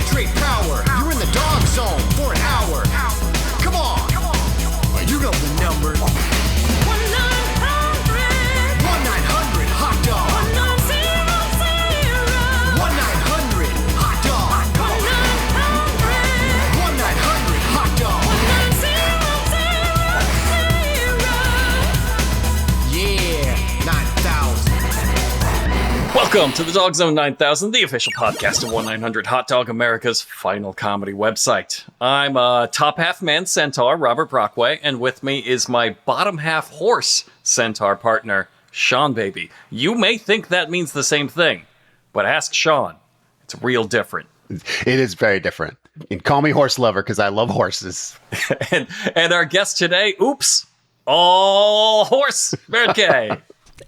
straight power. You're in the dog zone for an hour. Come on. You know the number. 1-900 hot dog. 1-900 hot dog. 1-900 hot dog. Yeah, 9,000. Welcome to the DOGGZZONE 9000, the official podcast of 1-900HOT-DOG, America's final comedy website. I'm top half man centaur, Robert Brockway, and with me is my bottom half horse centaur partner, Sean Baby. You may think that means the same thing, but ask Sean. It's real different. It is very different. And call me horse lover because I love horses. and our guest today, all horse, Merritt K.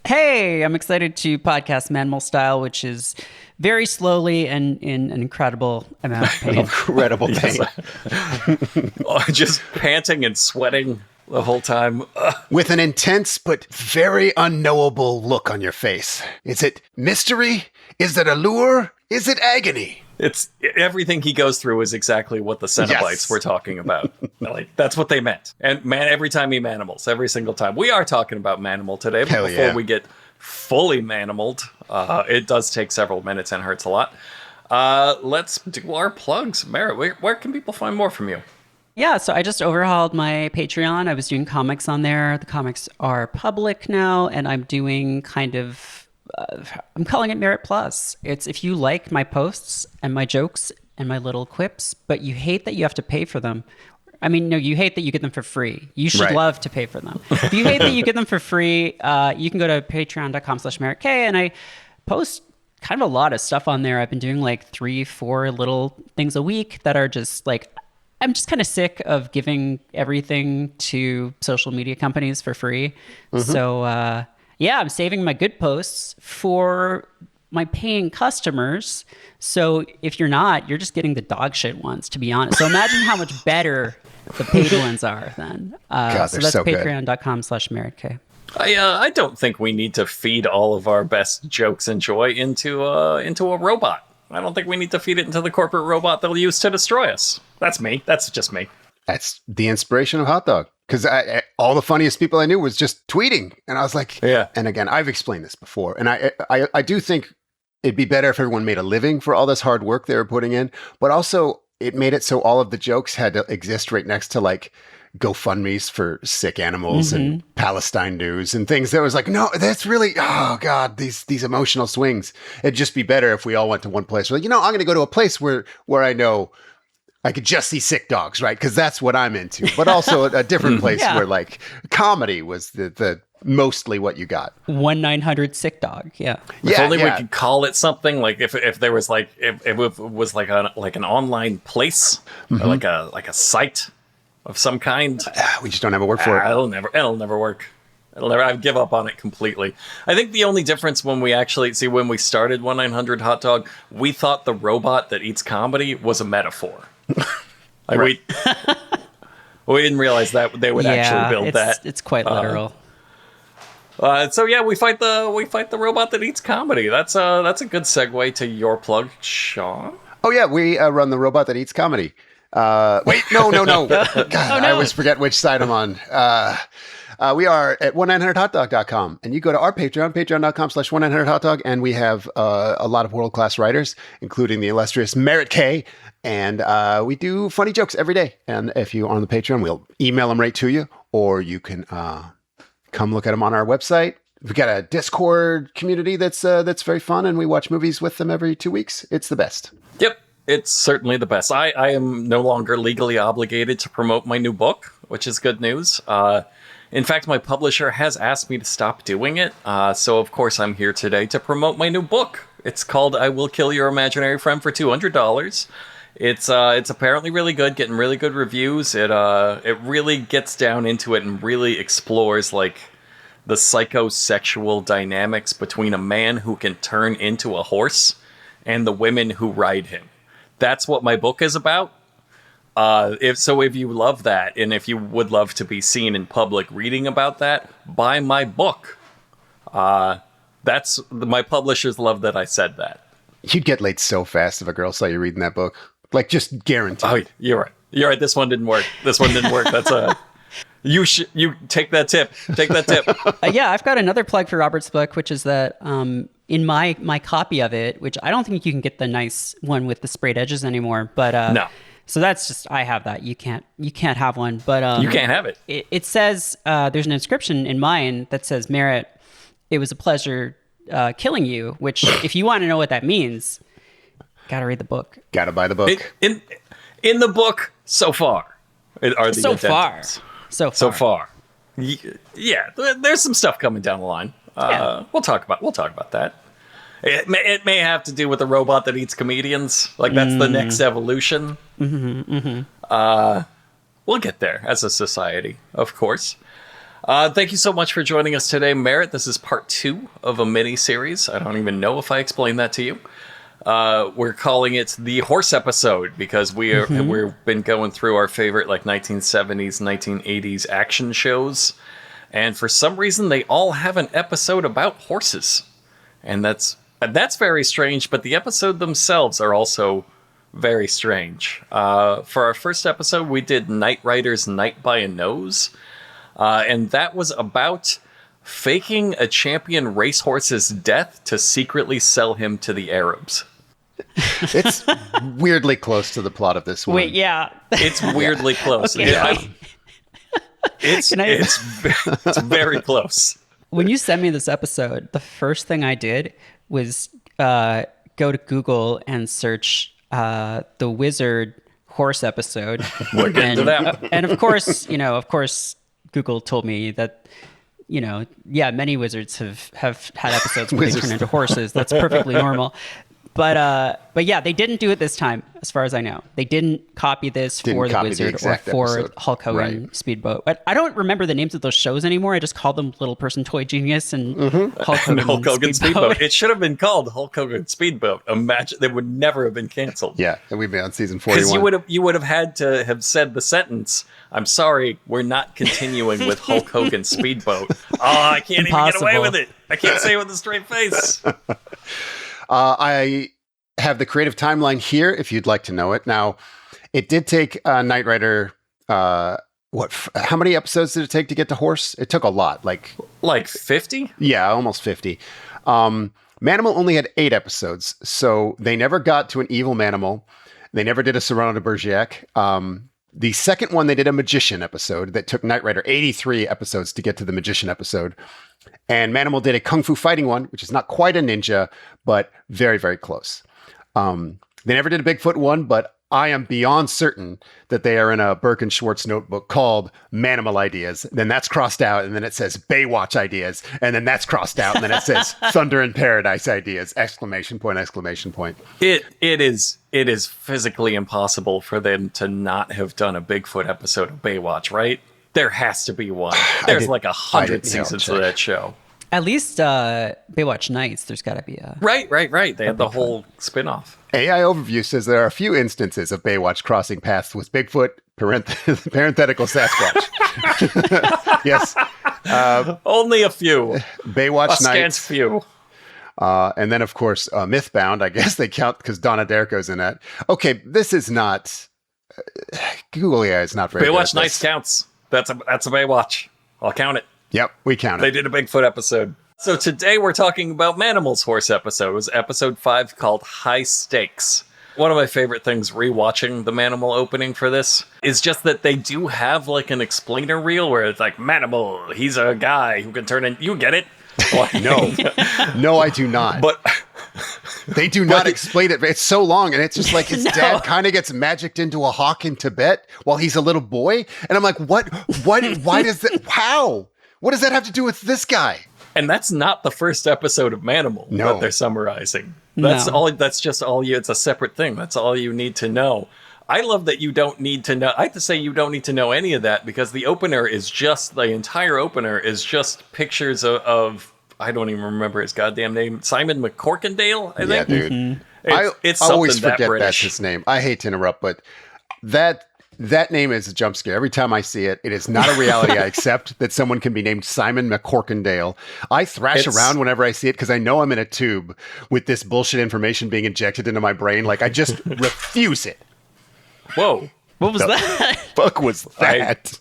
Hey, I'm excited to podcast Manimal style, which is very slowly and in an incredible amount of pain. Incredible pain. Just panting and sweating the whole time. With an intense but very unknowable look on your face. Is it mystery? Is it allure? Is it agony? It's everything he goes through is exactly what the Cenobites were talking about. Like that's what they meant. And man, every time he manimals, every single time. We are talking about Manimal today, but before we get fully manimaled, it does take several minutes and hurts a lot. Let's do our plugs. Merritt, where can people find more from you? Yeah, so I just overhauled my Patreon. I was doing comics on there. The comics are public now, and I'm doing kind of I'm calling it Merit Plus. It's if you like my posts and my jokes and my little quips, but you hate that you have to pay for them. I mean, no, you hate that you get them for free. You should love to pay for them. If you hate that you get them for free, you can go to patreon.com/MerrittK, and I post kind of a lot of stuff on there. I've been doing like 3-4 little things a week that are just like, I'm just kind of sick of giving everything to social media companies for free. So, yeah, I'm saving my good posts for my paying customers. So if you're not, you're just getting the dog shit ones, to be honest. So imagine how much better the paid ones are then. God, so that's so patreon.com/MerrittK. I don't think we need to feed all of our best jokes and joy into a robot. I don't think we need to feed it into the corporate robot they'll use to destroy us. That's me. That's just me. That's the inspiration of Hot Dog. Because all the funniest people I knew was just tweeting. And I was like, and again, I've explained this before. And I do think it'd be better if everyone made a living for all this hard work they were putting in. But also, it made it so all of the jokes had to exist right next to like GoFundMe's for sick animals and Palestine news and things. That was like, no, that's really, oh God, these emotional swings. It'd just be better if we all went to one place. We're like, I'm going to go to a place where I know I could just see sick dogs, right? Because that's what I'm into. But also a different place where like comedy was the mostly what you got. 1-900 sick dog. Yeah. If only we could call it something like if there was like if it was like an online place or like a site of some kind. We just don't have a word for it. It'll never work. I give up on it completely. I think the only difference when we started 1-900HOT-DOG, we thought the robot that eats comedy was a metaphor. We didn't realize that they would actually build that. It's quite literal. So yeah, we fight the robot that eats comedy. That's a good segue to your plug, Sean. Oh yeah, we run the robot that eats comedy. Wait, no. God, I always forget which side I'm on. We are at 1-900HOTDOG.com, and you go to our Patreon, patreon.com/1-900HOTDOG, and we have a lot of world-class writers, including the illustrious Merritt K, and we do funny jokes every day. And if you're on the Patreon, we'll email them right to you, or you can come look at them on our website. We've got a Discord community that's very fun, and we watch movies with them every 2 weeks. It's the best. Yep. It's certainly the best. I am no longer legally obligated to promote my new book, which is good news. In fact, my publisher has asked me to stop doing it. So, of course, I'm here today to promote my new book. It's called I Will Kill Your Imaginary Friend for $200. It's apparently really good, getting really good reviews. It really gets down into it and really explores, like, the psychosexual dynamics between a man who can turn into a horse and the women who ride him. That's what my book is about. If you love that, and if you would love to be seen in public reading about that, buy my book. My publishers love that I said that. You'd get laid so fast if a girl saw you reading that book. Like, just guaranteed. Oh, you're right. You're right. This one didn't work. That's a... You take that tip. Take that tip. Yeah, I've got another plug for Robert's book, which is that in my copy of it, which I don't think you can get the nice one with the sprayed edges anymore, but no. So that's just, I have that. You can't have one, but you can't have it. It says there's an inscription in mine that says, Merritt, it was a pleasure killing you. Which, if you want to know what that means, gotta read the book. Gotta buy the book. In the book so far are the addendums. So far. Yeah, there's some stuff coming down the line. We'll talk about that. It may have to do with the robot that eats comedians. Like, that's the next evolution. We'll get there as a society, of course. Thank you so much for joining us today, Merritt. This is part 2 of a mini-series. I don't even know if I explained that to you. We're calling it the horse episode because we've been going through our favorite 1970s, 1980s action shows. And for some reason, they all have an episode about horses. And that's very strange, but the episode themselves are also very strange. For our first episode, we did Knight Rider's Knight by a Nose. And that was about faking a champion racehorse's death to secretly sell him to the Arabs. It's weirdly close to the plot of this one. Wait, yeah. It's weirdly close. Okay. Yeah. It's very close. When you sent me this episode, the first thing I did was go to Google and search the Wizard horse episode. We're getting to that. And of course, Google told me that, many wizards have had episodes where they turn into horses. That's perfectly normal. But yeah, they didn't do it this time, as far as I know. They didn't copy this for the Wizard or for episode. Hulk Hogan Speedboat. But I don't remember the names of those shows anymore. I just called them Little Person Toy Genius and Hulk Hogan, Speedboat. It should have been called Hulk Hogan Speedboat. Imagine, they would never have been canceled. Yeah, and we'd be on season 41. Because you would have had to have said the sentence, "I'm sorry, we're not continuing with Hulk Hogan Speedboat." Oh, I can't even get away with it. I can't say it with a straight face. I have the creative timeline here if you'd like to know it. Now, it did take Knight Rider, how many episodes did it take to get to horse? It took a lot. Like 50? Yeah, almost 50. Manimal only had 8 episodes, so they never got to an evil Manimal. They never did a Serrano de Bergerac. The second one, they did a magician episode that took Knight Rider 83 episodes to get to the magician episode. And Manimal did a kung fu fighting one, which is not quite a ninja, but very, very close. They never did a Bigfoot one, but I am beyond certain that they are in a Burke and Schwartz notebook called Manimal Ideas. Then that's crossed out, and then it says Baywatch Ideas, and then that's crossed out, and then it says Thunder in Paradise Ideas! ! It is physically impossible for them to not have done a Bigfoot episode of Baywatch, right? There has to be one. There's 100 seasons of that show. At least Baywatch Nights, there's got to be a... Right. They had the whole spinoff. AI Overview says there are a few instances of Baywatch crossing paths with Bigfoot, parenthetical Sasquatch. Yes. Only a few. Baywatch Nights. Few. And then, of course, Mythbound. I guess they count because Donna Darko's in that. Okay, this is not... Google AI is not very good. Baywatch Nights counts. That's a Baywatch. I'll count it. Yep, we count it. They did a Bigfoot episode. So today we're talking about Manimal's horse episode. It was episode 5 called High Stakes. One of my favorite things rewatching the Manimal opening for this is just that they do have an explainer reel where it's like, Manimal, he's a guy who can turn in... You get it? No, I do not. But... They do not explain it. It's so long, and it's just like his dad kind of gets magicked into a hawk in Tibet while he's a little boy. And I'm like, what? Why does that... How? What does that have to do with this guy? And that's not the first episode of Manimal that they're summarizing. That's just all you... It's a separate thing. That's all you need to know. I love that you don't need to know... I have to say you don't need to know any of that because the opener is just... The entire opener is just pictures of I don't even remember his goddamn name. Simon McCorkindale, I think? Yeah, dude. Mm-hmm. It's I always forget that that's his name. I hate to interrupt, but that name is a jump scare. Every time I see it, it is not a reality I accept that someone can be named Simon McCorkindale. I thrash around whenever I see it because I know I'm in a tube with this bullshit information being injected into my brain. I just refuse it. Whoa. What was that? Fuck was that?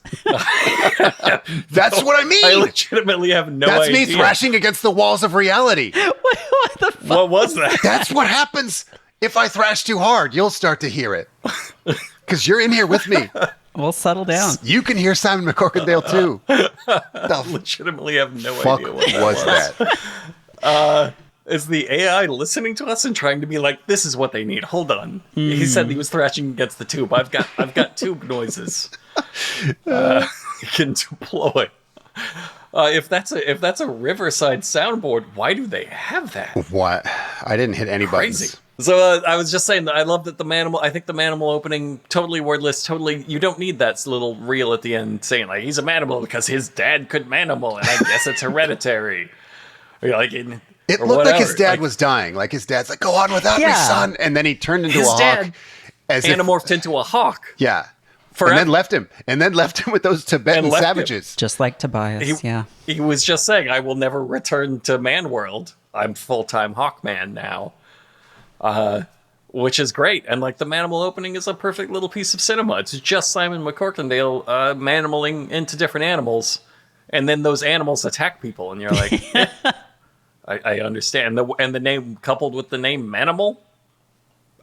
That's what I mean. I legitimately have no idea. That's me thrashing against the walls of reality. What the fuck? What was that? That's what happens if I thrash too hard. You'll start to hear it. Because you're in here with me. We'll settle down. You can hear Simon McCorkindale too. I legitimately have no idea what that was that. Is the AI listening to us and trying to be like, this is what they need? Hold on. He said he was thrashing against the tube. I've got tube noises. You can deploy. If that's a Riverside soundboard, why do they have that? What? I didn't hit any Crazy. buttons. So I was just saying that I love that I think the Manimal opening, totally wordless, totally, you don't need that little reel at the end saying like, he's a Manimal because his dad could Manimal and I guess it's hereditary. Or like it looked like his dad was dying. Like his dad's like, go on without me, son. And then he turned into a hawk. Anamorphed into a hawk. Yeah. Forever. And then left him with those Tibetan savages. Just like Tobias, He was just saying, I will never return to man world. I'm full-time Hawkman now. Which is great. And like the Manimal opening is a perfect little piece of cinema. It's just Simon McCorkindale manimaling into different animals. And then those animals attack people. And you're like, I understand. And the name coupled with the name Manimal,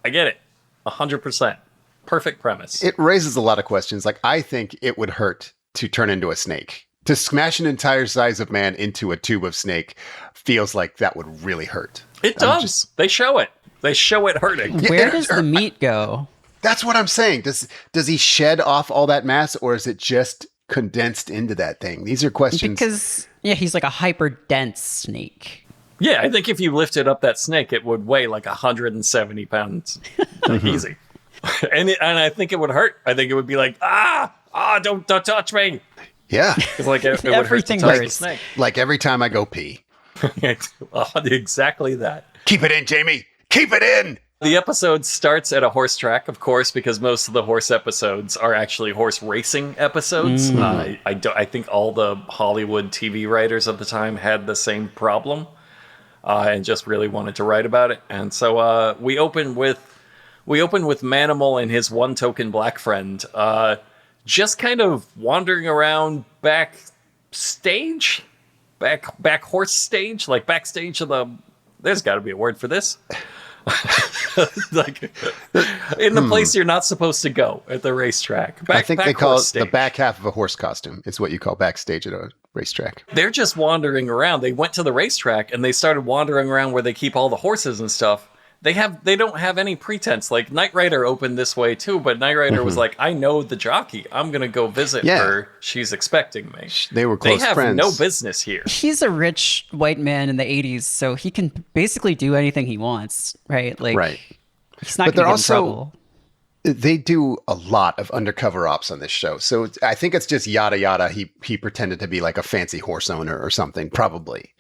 I get it. 100%. Perfect premise. It raises a lot of questions. Like, I think it would hurt to turn into a snake. To smash an entire size of man into a tube of snake feels like that would really hurt. It does. They show it. They show it hurting. Where does the meat go? That's what I'm saying. Does he shed off all that mass, or is it just condensed into that thing? These are questions. Because, he's like a hyper dense snake. Yeah, I think if you lifted up that snake, it would weigh like 170 pounds. Like, easy. And I think it would hurt. I think it would be like, don't touch me. Yeah. It's like it Everything would hurt to touch the hurts. snake. Like every time I go pee. Exactly that. Keep it in, Jamie. Keep it in. The episode starts at a horse track, of course, because most of the horse episodes are actually horse racing episodes. I think all the Hollywood TV writers of the time had the same problem and just really wanted to write about it. And so we open with Manimal and his one token black friend just kind of wandering around backstage, back horse stage, like backstage of the. There's got to be a word for this. Like in the place you're not supposed to go at the racetrack. I think they call it the back half of a horse costume. It's what you call backstage at a racetrack. They're just wandering around. They went to the racetrack and they started wandering around where they keep all the horses and stuff. They don't have any pretense. Like Knight Rider opened this way too, but Knight Rider was like, I know the jockey. I'm gonna go visit her. She's expecting me. They were close friends. They have no business here. He's a rich white man in the 80s, so he can basically do anything he wants, right? Like, right. He's not going to get in trouble. They do a lot of undercover ops on this show. So I think it's just yada yada. He pretended to be like a fancy horse owner or something, probably.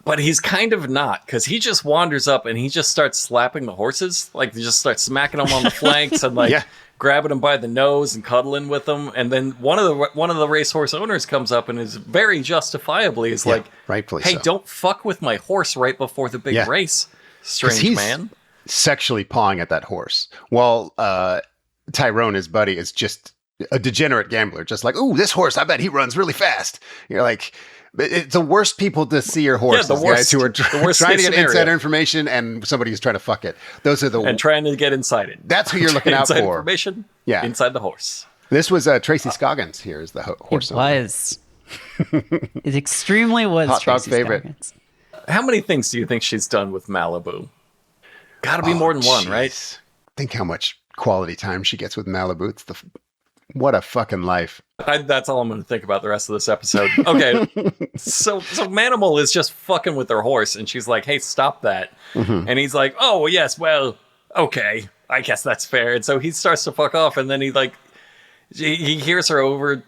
But he's kind of not, because he just wanders up and he just starts slapping the horses. Like, he just starts smacking them on the flanks and like grabbing them by the nose and cuddling with them. And then one of the racehorse owners comes up and is very justifiably like, rightfully hey, so. Don't fuck with my horse right before the big race, strange man. Sexually pawing at that horse, while Tyrone, his buddy, is just a degenerate gambler, just like, ooh, this horse, I bet he runs really fast. You're like, it's the worst people to see your horse. The worst, guys who are trying to get insider information and somebody who's trying to fuck it. Those are and trying to get inside it. That's who you're looking out for. Information. Yeah, inside the horse. This was Tracy Scoggins here is the horse. It was. It extremely was. Hot dog favorite. Scoggins. How many things do you think she's done with Malibu? Got to be more than one, right? Think how much quality time she gets with Malibu. What a fucking life. That's all I'm going to think about the rest of this episode. Okay, so Manimal is just fucking with her horse, and she's like, hey, stop that. Mm-hmm. And he's like, oh, yes, well, okay, I guess that's fair. And so he starts to fuck off, and then he hears her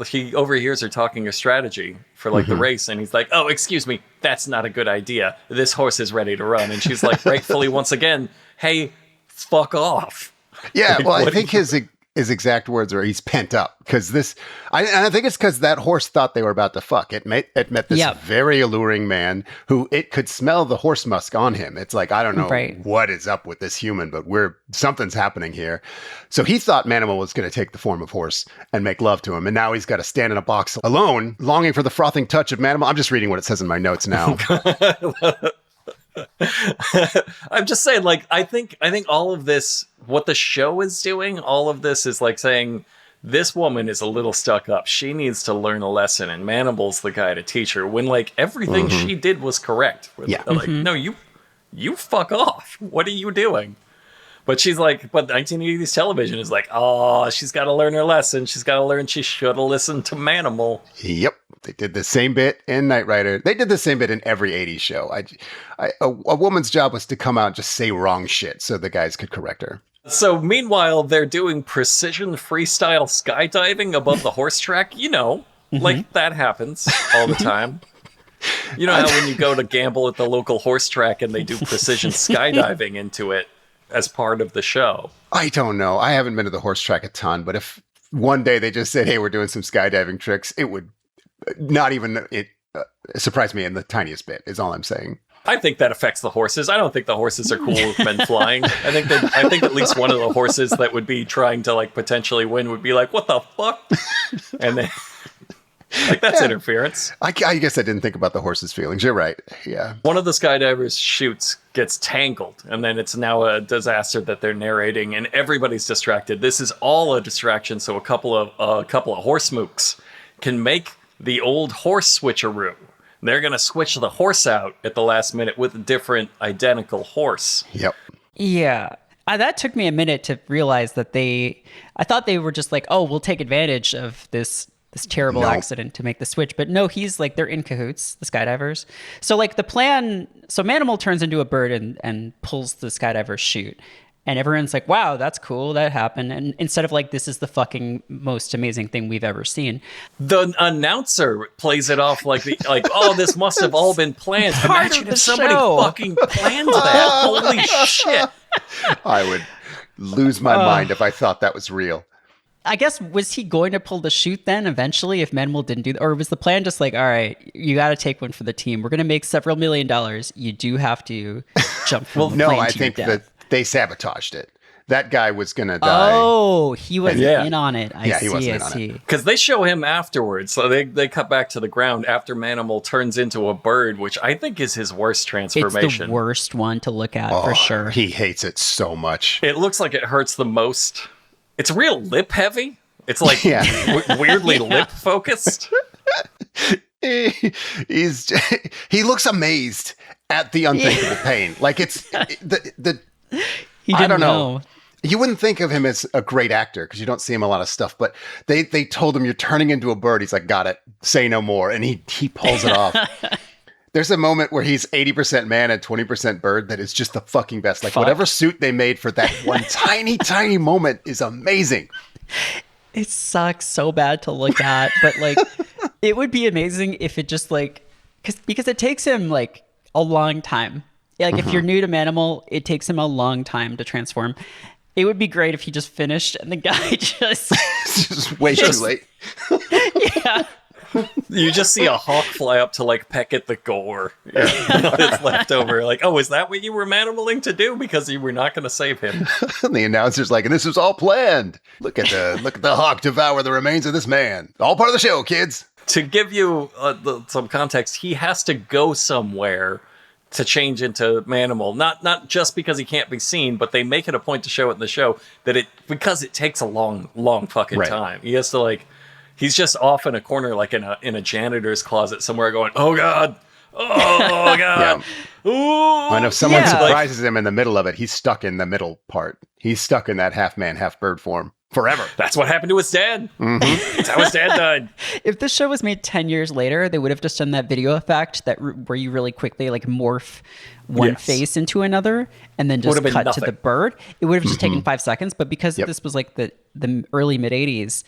he overhears her talking a strategy for like the race, and he's like, oh, excuse me, that's not a good idea. This horse is ready to run. And she's like, rightfully once again, hey, fuck off. Yeah, well, I think his exact words are, he's pent up. Because I think it's because that horse thought they were about to fuck. It met this very alluring man who it could smell the horse musk on him. It's like, I don't know what is up with this human, but something's happening here. So he thought Manimal was going to take the form of horse and make love to him. And now he's got to stand in a box alone, longing for the frothing touch of Manimal. I'm just reading what it says in my notes now. I'm just saying, like, I think all of this, what the show is doing, all of this is like saying this woman is a little stuck up. She needs to learn a lesson, and Manimal's the guy to teach her. When like everything she did was correct. Like, no, you fuck off. What are you doing? But she's like, but 1980s television is like, oh, she's got to learn her lesson. She's got to learn she should have listened to Manimal. Yep. They did the same bit in Knight Rider. They did the same bit in every 80s show. A woman's job was to come out and just say wrong shit so the guys could correct her. So meanwhile, they're doing precision freestyle skydiving above the horse track. You know, like that happens all the time. You know how when you go to gamble at the local horse track and they do precision skydiving into it as part of the show? I don't know. I haven't been to the horse track a ton, but if one day they just said, hey, we're doing some skydiving tricks, it would not even surprise me in the tiniest bit, is all I'm saying. I think that affects the horses. I don't think the horses are cool with men flying. I think at least one of the horses that would be trying to like potentially win would be like, what the fuck? And then like, that's interference. I guess I didn't think about the horse's feelings. You're right. Yeah. One of the skydivers' chutes gets tangled, and then it's now a disaster that they're narrating, and everybody's distracted. This is all a distraction, so a couple of horse mooks can make the old horse switcheroo. They're going to switch the horse out at the last minute with a different identical horse. Yep. Yeah. That took me a minute to realize that I thought they were just like, oh, we'll take advantage of this terrible accident to make the switch. But no, he's like, they're in cahoots, the skydivers. So like the plan, so Manimal turns into a bird and pulls the skydiver's chute. And everyone's like, wow, that's cool. That happened. And instead of like, this is the fucking most amazing thing we've ever seen. The announcer plays it off like, oh, this must have all been planned. Imagine if somebody fucking planned that. Holy shit. I would lose my mind if I thought that was real. I guess, was he going to pull the chute then eventually if Manimal didn't do that? Or was the plan just like, all right, you got to take one for the team. We're going to make several $1 million. You do have to jump from the plane I to think your that they sabotaged it. That guy was going to die. Oh, he wasn't in on it. He wasn't in on it. Because they show him afterwards. So they cut back to the ground after Manimal turns into a bird, which I think is his worst transformation. It's the worst one to look at for sure. He hates it so much. It looks like it hurts the most. It's real lip heavy. It's like weirdly lip focused. He looks amazed at the unthinkable pain. Like it's he didn't know. You wouldn't think of him as a great actor because you don't see him a lot of stuff, but they told him you're turning into a bird. He's like, got it. Say no more. And he pulls it off. There's a moment where he's 80% man and 20% bird that is just the fucking best. Like whatever suit they made for that one tiny moment is amazing. It sucks so bad to look at, but like it would be amazing if it just like, because it takes him like a long time. Like if you're new to Manimal, it takes him a long time to transform. It would be great if he just finished and the guy just way too late. Yeah. You just see a hawk fly up to like peck at the gore. It's left over. Like, oh, is that what you were Manimaling to do? Because you were not going to save him. And the announcer's like, and this was all planned. Look at the hawk devour the remains of this man. All part of the show, kids. To give you some context, he has to go somewhere to change into Manimal. Not just because he can't be seen, but they make it a point to show it in the show that because it takes a long fucking time. He has to like. He's just off in a corner, like in a janitor's closet somewhere, going, "Oh God, oh God." Ooh. And if someone surprises him in the middle of it, he's stuck in the middle part. He's stuck in that half man, half bird form forever. That's what happened to his dad. Mm-hmm. That's how his dad died. If this show was made 10 years later, they would have just done that video effect where you really quickly like morph one face into another and then just cut to the bird. It would have just taken 5 seconds. But because this was like the early mid 80s.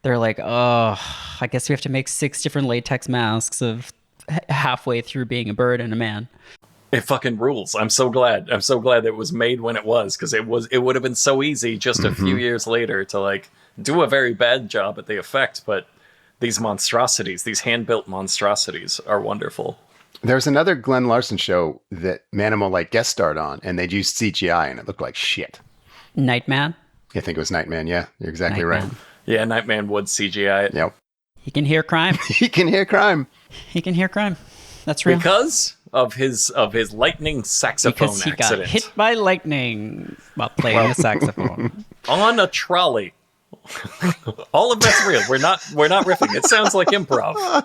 They're like, oh, I guess we have to make 6 different latex masks of halfway through being a bird and a man. It fucking rules. I'm so glad. I'm so glad it was made when it was, because it would have been so easy just a few years later to like do a very bad job at the effect, but these monstrosities, these hand-built monstrosities are wonderful. There's another Glenn Larson show that Manimal like guest starred on, and they'd used CGI, and it looked like shit. Nightman? I think it was Nightman. Yeah, you're exactly right. Yeah, Nightman would CGI it. Yep. He can hear crime. He can hear crime. He can hear crime. That's real. Because of his lightning saxophone because he accident. got hit by lightning while playing a saxophone. On a trolley. All of that's real. We're not riffing. It sounds like improv.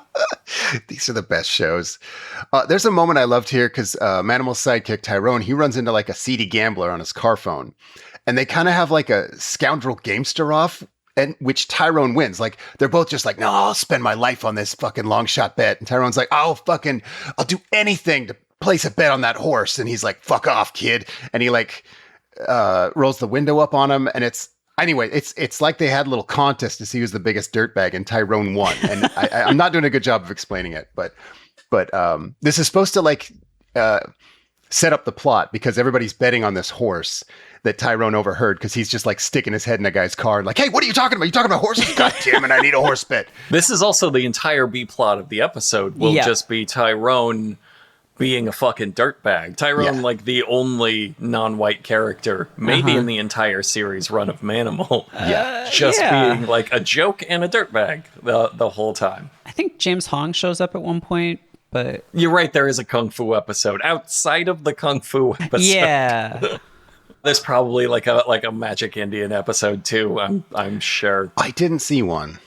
These are the best shows. There's a moment I loved here because Manimal's sidekick Tyrone, he runs into like a seedy gambler on his car phone, and they kind of have like a scoundrel gamester off, and which Tyrone wins. Like they're both just like, no, I'll spend my life on this fucking long shot bet, and Tyrone's like, I'll do anything to place a bet on that horse, and he's like, fuck off, kid, and he like rolls the window up on him, and it's like they had a little contest to see who's the biggest dirtbag, and Tyrone won. And I'm not doing a good job of explaining it, but this is supposed to like set up the plot because everybody's betting on this horse that Tyrone overheard because he's just like sticking his head in a guy's car and like, hey, what are you talking about? You talking about horses? God damn it, I need a horse bet. This is also the entire B plot of the episode will just be Tyrone being a fucking dirtbag. Tyrone, like the only non-white character, maybe in the entire series run of Manimal. Being like a joke and a dirtbag the whole time. I think James Hong shows up at one point, but you're right. There is a kung fu episode outside of the kung fu episode. Yeah. There's probably like a Magic Indian episode too. I'm sure. I didn't see one.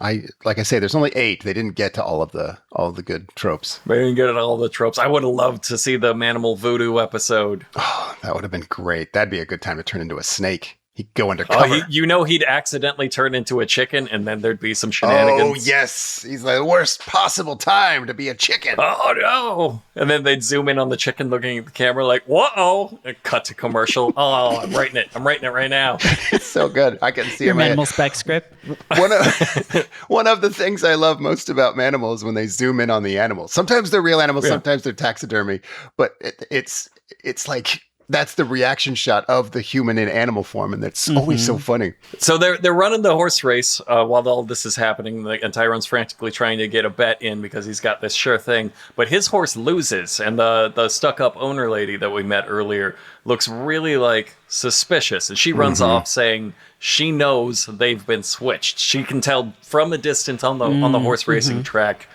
Like I say, there's only 8. They didn't get to all of the good tropes. They didn't get at all the tropes. I would have loved to see the Manimal voodoo episode. Oh, that would have been great. That'd be a good time to turn into a snake. He'd go undercover. He'd accidentally turn into a chicken, and then there'd be some shenanigans. Oh, yes. He's the worst possible time to be a chicken. Oh, no. And then they'd zoom in on the chicken looking at the camera like, whoa. And cut to commercial. Oh, I'm writing it right now. It's so good. I can see your him. Manimal spec script. One of the things I love most about Manimal is when they zoom in on the animals. Sometimes they're real animals, sometimes they're taxidermy, but it's like that's the reaction shot of the human in animal form, and that's always so funny. So they're running the horse race while all this is happening, and Tyrone's frantically trying to get a bet in because he's got this sure thing. But his horse loses, and the stuck-up owner lady that we met earlier looks really like suspicious, and she runs off saying she knows they've been switched. She can tell from a distance on the horse racing track.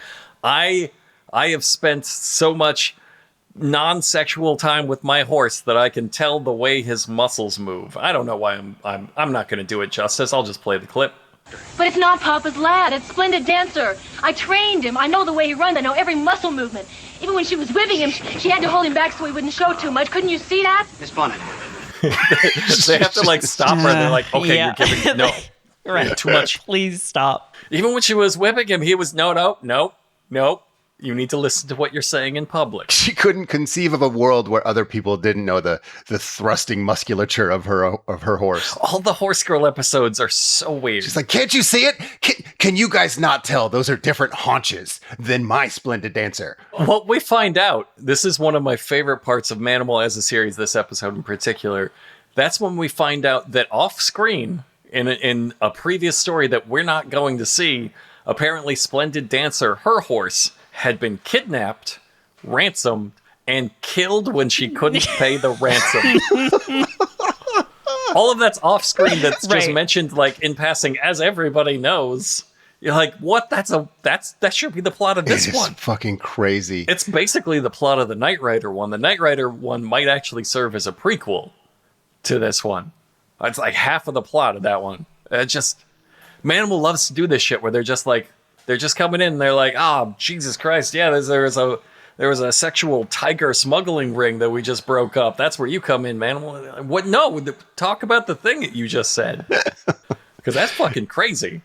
I have spent so much non-sexual time with my horse that I can tell the way his muscles move. I don't know why I'm not going to do it justice. I'll just play the clip. But it's not Papa's lad. It's Splendid Dancer. I trained him. I know the way he runs. I know every muscle movement. Even when she was whipping him, she had to hold him back so he wouldn't show too much. Couldn't you see that? Miss Bonnet. They have to like stop her. They're like, okay, you're giving no, right, too much. Please stop. Even when she was whipping him, he was no. You need to listen to what you're saying in public. She couldn't conceive of a world where other people didn't know the thrusting musculature of her horse. All the Horse Girl episodes are so weird. She's like, can't you see it? Can you guys not tell those are different haunches than my Splendid Dancer? What we find out, this is one of my favorite parts of Manimal as a series, this episode in particular. That's when we find out that off screen, in a previous story that we're not going to see, apparently Splendid Dancer, her horse, had been kidnapped, ransomed, and killed when she couldn't pay the ransom. All of that's off screen. That's just mentioned like in passing, as everybody knows. You're like, what? That should be the plot of this one. Fucking crazy. It's basically the plot of the Knight Rider one. The Knight Rider one might actually serve as a prequel to this one. It's like half of the plot of that one. Manimal loves to do this shit where they're just coming in and they're like, oh, Jesus Christ, yeah, there was a sexual tiger smuggling ring that we just broke up. That's where you come in, man. What? No, talk about the thing that you just said. Because that's fucking crazy.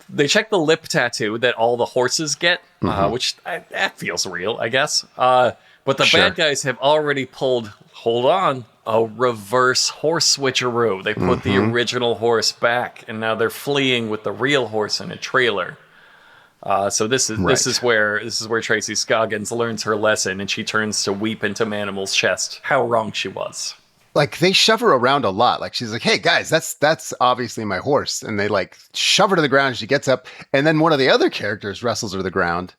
They check the lip tattoo that all the horses get, which that feels real, I guess. But the bad guys have already pulled, hold on, a reverse horse switcheroo. They put the original horse back, and now they're fleeing with the real horse in a trailer. So this is where Tracy Scoggins learns her lesson, and she turns to weep into Manimal's chest how wrong she was. Like, they shove her around a lot. Like, she's like, hey, guys, that's obviously my horse. And they, like, shove her to the ground. She gets up. And then one of the other characters wrestles her to the ground.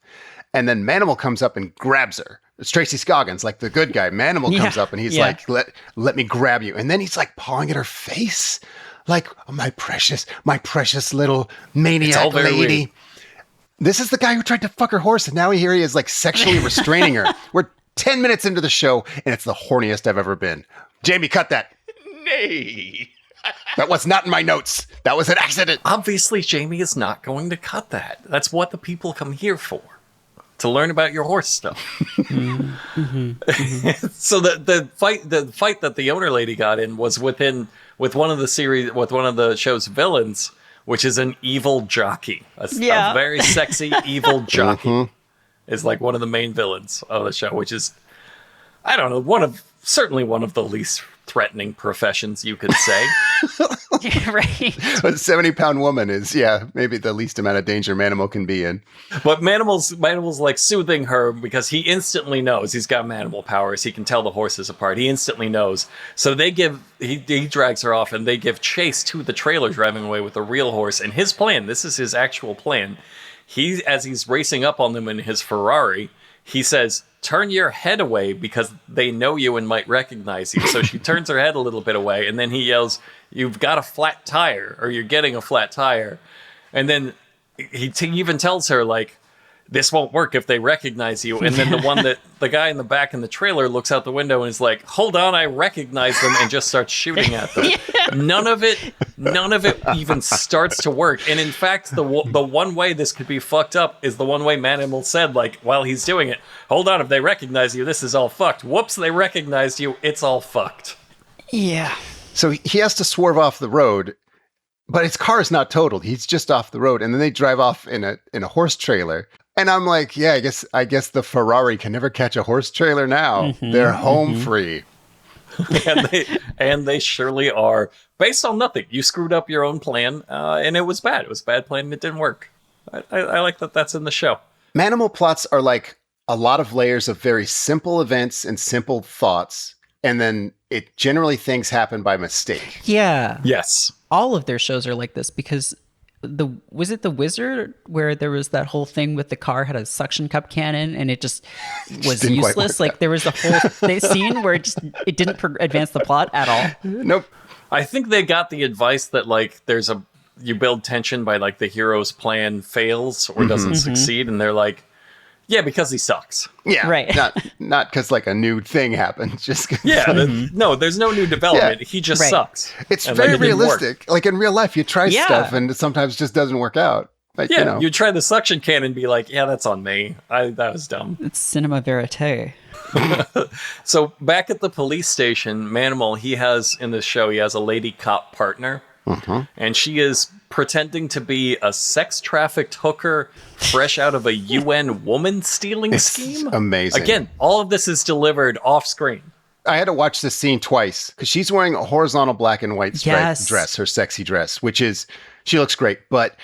And then Manimal comes up and grabs her. It's Tracy Scoggins, like the good guy. Manimal comes up and he's like, let me grab you. And then he's, like, pawing at her face. Like, oh, my precious little maniac lady. Weird. This is the guy who tried to fuck her horse. And now here he is, like, sexually restraining her. We're 10 minutes into the show, and it's the horniest I've ever been. Jamie, cut that. Nay. That was not in my notes. That was an accident. Obviously, Jamie is not going to cut that. That's what the people come here for. To learn about your horse stuff. So the fight that the owner lady got in was with one of the show's villains, which is an evil jockey. A very sexy evil jockey is like one of the main villains of the show, which is, I don't know, certainly one of the least threatening professions, you could say. Yeah, right. A 70-pound woman is, maybe the least amount of danger Manimal can be in. But Manimal's like soothing her because he instantly knows he's got Manimal powers. He can tell the horses apart. He instantly knows. So he drags her off and they give chase to the trailer driving away with the real horse. And his plan, this is his actual plan. As he's racing up on them in his Ferrari, he says, turn your head away because they know you and might recognize you. So she turns her head a little bit away, and then he yells, you've got a flat tire, or you're getting a flat tire. And then he even tells her, like, this won't work if they recognize you. And then the guy in the back in the trailer looks out the window and is like, hold on, I recognize them, and just starts shooting at them. None of it even starts to work. And in fact, the one way this could be fucked up is the one way Manimal said, like, while he's doing it, hold on, if they recognize you, this is all fucked. Whoops, they recognized you, it's all fucked. Yeah. So he has to swerve off the road, but his car is not totaled. He's just off the road, and then they drive off in a horse trailer. And I'm like, I guess the Ferrari can never catch a horse trailer now. They're home free. and they surely are. Based on nothing. You screwed up your own plan, and it was bad. It was a bad plan, and it didn't work. I like that that's in the show. Manimal plots are like a lot of layers of very simple events and simple thoughts, and then generally things happen by mistake. Yeah. Yes. All of their shows are like this because was it The Wizard where there was that whole thing with the car had a suction cup cannon and it just was useless? Like there was the whole scene where it didn't advance the plot at all. Nope. I think they got the advice that like you build tension by like the hero's plan fails or doesn't succeed, and they're like, yeah, because he sucks. Yeah, right. Not because like a new thing happened. Just no, there's no new development. He just sucks. It's very realistic. Like in real life, you try stuff and it sometimes just doesn't work out. Like, you try the suction can and be like, yeah, that's on me. That was dumb. It's cinema verite. So back at the police station, Manimal, he has a lady cop partner. And she is pretending to be a sex-trafficked hooker fresh out of a UN woman stealing scheme. Amazing. Again, all of this is delivered off-screen. I had to watch this scene twice because she's wearing a horizontal black and white striped dress, her sexy dress, she looks great, but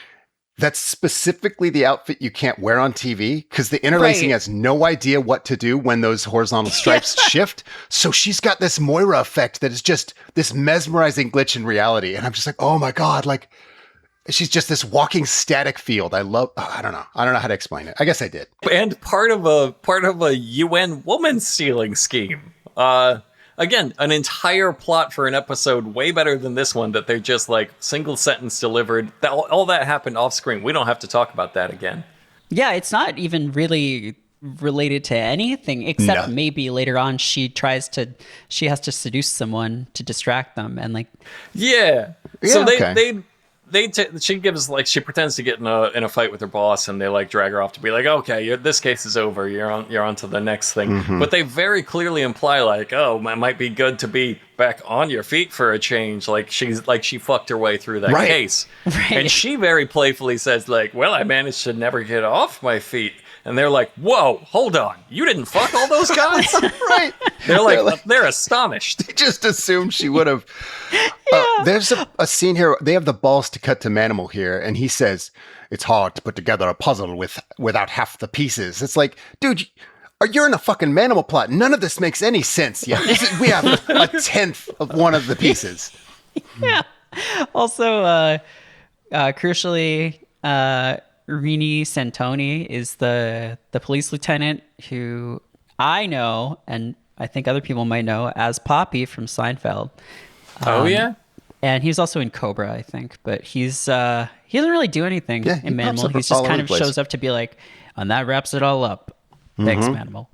that's specifically the outfit you can't wear on TV because the interlacing has no idea what to do when those horizontal stripes shift. So she's got this Moira effect that is just this mesmerizing glitch in reality. And I'm just like, oh my God, like she's just this walking static field. I don't know how to explain it. I guess I did. And part of a UN woman stealing scheme. Again, an entire plot for an episode way better than this one that they're just like single sentence delivered. All that happened off screen. We don't have to talk about that again. Yeah, it's not even really related to anything except maybe later on she has to seduce someone to distract them and like. Yeah. So she pretends to get in a fight with her boss, and they like drag her off to be like, okay, this case is over. You're on to the next thing. But they very clearly imply like, oh, it might be good to be back on your feet for a change. Like she fucked her way through that case, and she very playfully says like, well, I managed to never get off my feet. And they're like, whoa, hold on. You didn't fuck all those guys? Right. They're astonished. They just assumed she would have. There's a scene here. They have the balls to cut to Manimal here. And he says, it's hard to put together a puzzle without half the pieces. It's like, dude, you're in a fucking Manimal plot. None of this makes any sense yet. We have a tenth of one of the pieces. Yeah. Also, crucially, Rini Santoni is the police lieutenant who I know, and I think other people might know, as Poppy from Seinfeld. Oh, yeah? And he's also in Cobra, I think. But he doesn't really do anything in Manimal. He just kind of shows up to be like, and that wraps it all up. Thanks, Manimal.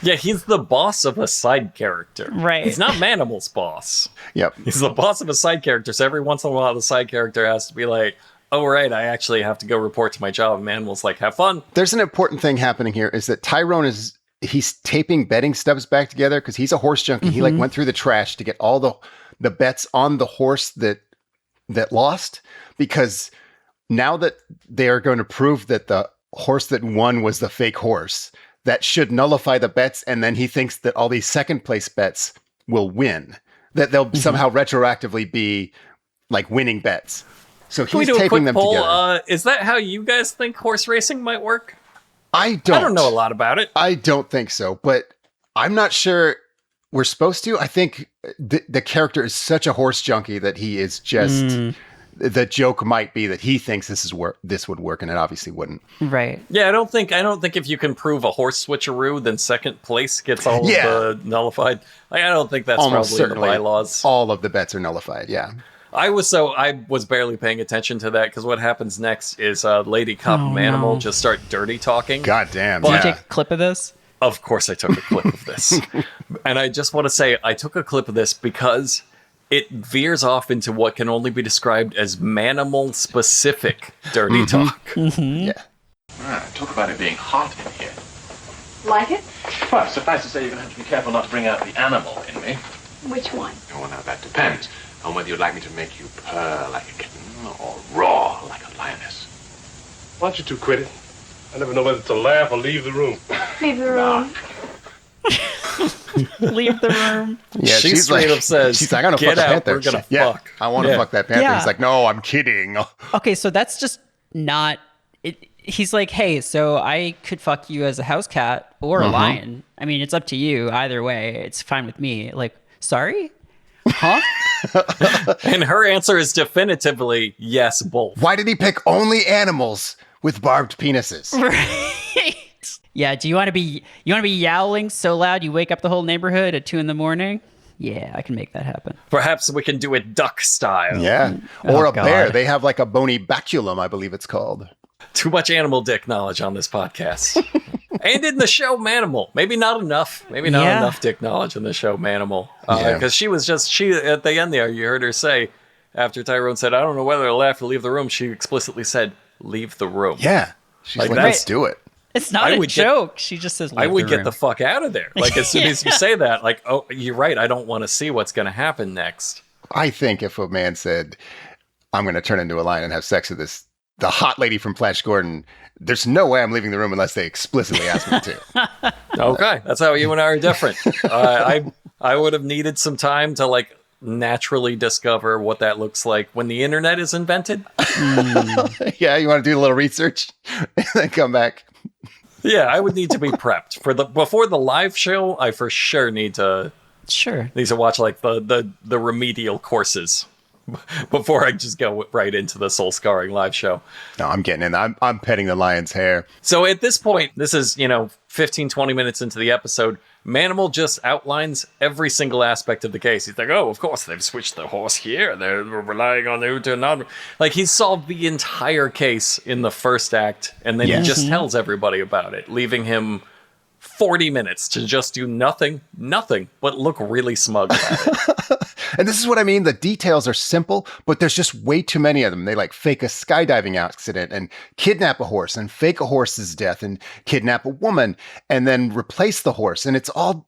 Yeah, he's the boss of a side character. Right. He's not Manimal's boss. Yep. He's the boss of a side character, so every once in a while the side character has to be like, oh, right, I actually have to go report to my job. And Manimal's like, have fun. There's an important thing happening here is that Tyrone he's taping betting stubs back together because he's a horse junkie. He went through the trash to get all the bets on the horse that lost, because now that they are going to prove that the horse that won was the fake horse, that should nullify the bets. And then he thinks that all these second place bets will win, that they'll somehow retroactively be like winning bets. So he's taping them together. Is that how you guys think horse racing might work? I don't know a lot about it. I don't think so, but I'm not sure we're supposed to. I think the character is such a horse junkie that he is just... The joke might be that he thinks this would work, and it obviously wouldn't. Right. Yeah, I don't think if you can prove a horse switcheroo, then second place gets all of the nullified. I don't think that's almost probably in the bylaws. All of the bets are nullified. Yeah. I was barely paying attention to that, because what happens next is Lady Cop and Manimal just start dirty talking. God damn. Did you take a clip of this? Of course I took a clip of this. And I just want to say I took a clip of this because it veers off into what can only be described as Manimal-specific dirty talk. Yeah. Talk about it being hot in here. Like it? Well, suffice to say, you're going to have to be careful not to bring out the animal in me. Which one? Oh, now that depends on whether you'd like me to make you purr like a kitten or roar like a lioness. Why don't you two quit it? I never know whether to laugh or leave the room. Leave the room. Leave the room. Yeah, she straight up says, she's like, I'm gonna get fuck out, the panther. we're gonna fuck. I want to fuck that panther. Yeah. He's like, no, I'm kidding. Okay, so that's just not it. He's like, hey, so I could fuck you as a house cat or a lion. I mean, it's up to you. Either way, it's fine with me. Like, sorry? Huh? And her answer is definitively yes, both. Why did he pick only animals with barbed penises? Right. Yeah, do you want to be yowling so loud you wake up the whole neighborhood at 2 a.m? Yeah, I can make that happen. Perhaps we can do it duck style. Yeah. Oh, Or a God. bear. They have like a bony baculum, I believe it's called. Too much animal dick knowledge on this podcast. And in the show Manimal. Maybe not enough. Maybe not Yeah. enough dick knowledge in the show Manimal. Because she at the end there, you heard her say, after Tyrone said, I don't know whether to laugh or leave the room, she explicitly said, leave the room. Yeah. She's Like like, that. let's do it. It's not I a would get- joke. She just says, I would get room. the fuck out of there. Like, as soon as you say that, like, oh, you're right. I don't want to see what's going to happen next. I think if a man said, I'm going to turn into a lion and have sex with the hot lady from Flash Gordon, there's no way I'm leaving the room unless they explicitly ask me to. Okay, that's how you and I are different. I would have needed some time to, like, naturally discover what that looks like when the internet is invented. Yeah, you want to do a little research and then come back. Yeah, I would need to be prepped before the live show. I for sure need to watch like the remedial courses before I just go right into the soul scarring live show. No, I'm getting in. I'm petting the lion's hair. So at this point, this is 15-20 minutes into the episode. Manimal just outlines every single aspect of the case. He's like, oh, of course, they've switched the horse here. They're relying on you to not... Like, he's solved the entire case in the first act, and then he just tells everybody about it, leaving him 40 minutes to just do nothing, but look really smug about it. And this is what I mean. The details are simple, but there's just way too many of them. They like fake a skydiving accident and kidnap a horse and fake a horse's death and kidnap a woman and then replace the horse. And it's all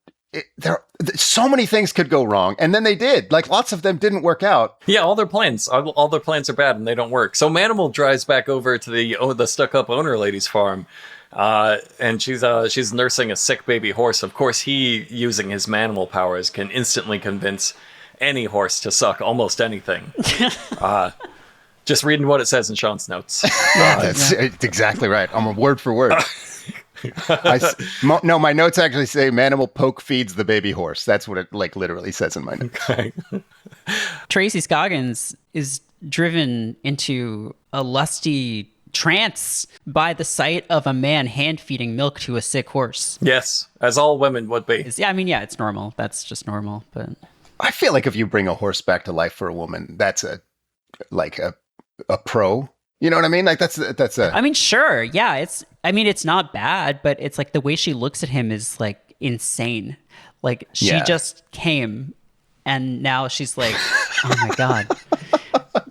so many things could go wrong. And then they did. Like lots of them didn't work out. Yeah, all their plans are bad and they don't work. So Manimal drives back over to the stuck-up owner lady's farm. And she's nursing a sick baby horse. Of course, he, using his Manimal powers, can instantly convince any horse to suck almost anything. Just reading what it says in Sean's notes. That's exactly right. I'm a word for word. No, my notes actually say Manimal poke feeds the baby horse. That's what it literally says in my notes. Okay. Tracy Scoggins is driven into a lusty trance by the sight of a man hand feeding milk to a sick horse. Yes, as all women would be. Yeah, I mean, yeah, it's normal. That's just normal. But I feel like if you bring a horse back to life for a woman, that's a pro. You know what I mean? Like that's a. I mean, sure, yeah. It's not bad, but it's like the way she looks at him is like insane. Like she just came, and now she's like, oh my god.